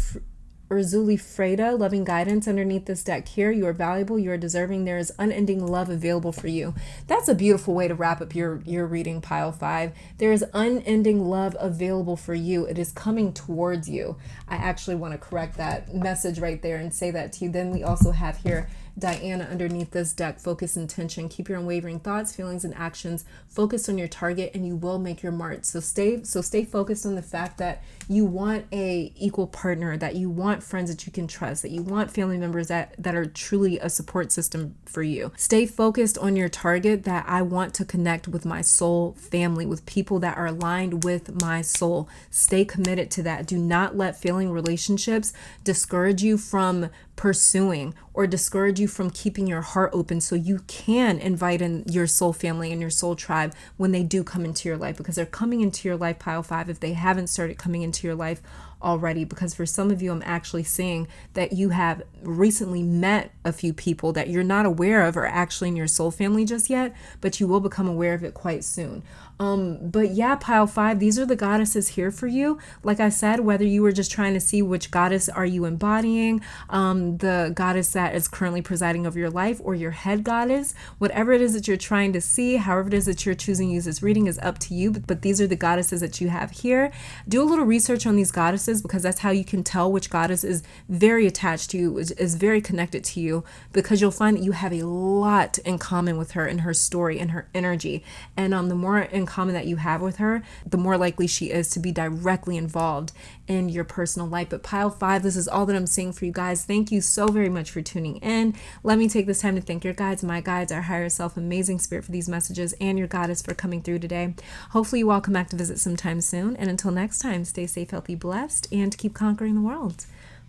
Freda, loving guidance underneath this deck here. You are valuable, you are deserving, there is unending love available for you. That's a beautiful way to wrap up your reading, pile 5. There is unending love available for you. It is coming towards you. I actually want to correct that message right there and say that to you. Then we also have here Diana underneath this deck, focus intention, keep your unwavering thoughts, feelings, and actions focused on your target, and you will make your mark. So stay focused on the fact that you want a equal partner, that you want friends that you can trust, that you want family members that are truly a support system for you. Stay focused on your target, that I want to connect with my soul family, with people that are aligned with my soul. Stay committed to that. Do not let failing relationships discourage you from pursuing or discourage you from keeping your heart open so you can invite in your soul family and your soul tribe when they do come into your life, because they're coming into your life, pile 5, if they haven't started coming into your life already. Because for some of you, I'm actually seeing that you have recently met a few people that you're not aware of are actually in your soul family just yet, but you will become aware of it quite soon. But yeah, pile 5, these are the goddesses here for you. Like I said, whether you were just trying to see which goddess are you embodying, the goddess that is currently presiding over your life, or your head goddess, whatever it is that you're trying to see, however it is that you're choosing to use this reading is up to you. But these are the goddesses that you have here. Do a little research on these goddesses, because that's how you can tell which goddess is very attached to you, is very connected to you, because you'll find that you have a lot in common with her and her story and her energy. And the more in common that you have with her, the more likely she is to be directly involved in your personal life. But pile 5, this is all that I'm seeing for you guys. Thank you so very much for tuning in. Let me take this time to thank your guides, my guides, our higher self, amazing spirit, for these messages, and your goddess for coming through today. Hopefully you all come back to visit sometime soon. And until next time, stay safe, healthy, blessed, and keep conquering the world.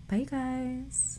Bye, guys.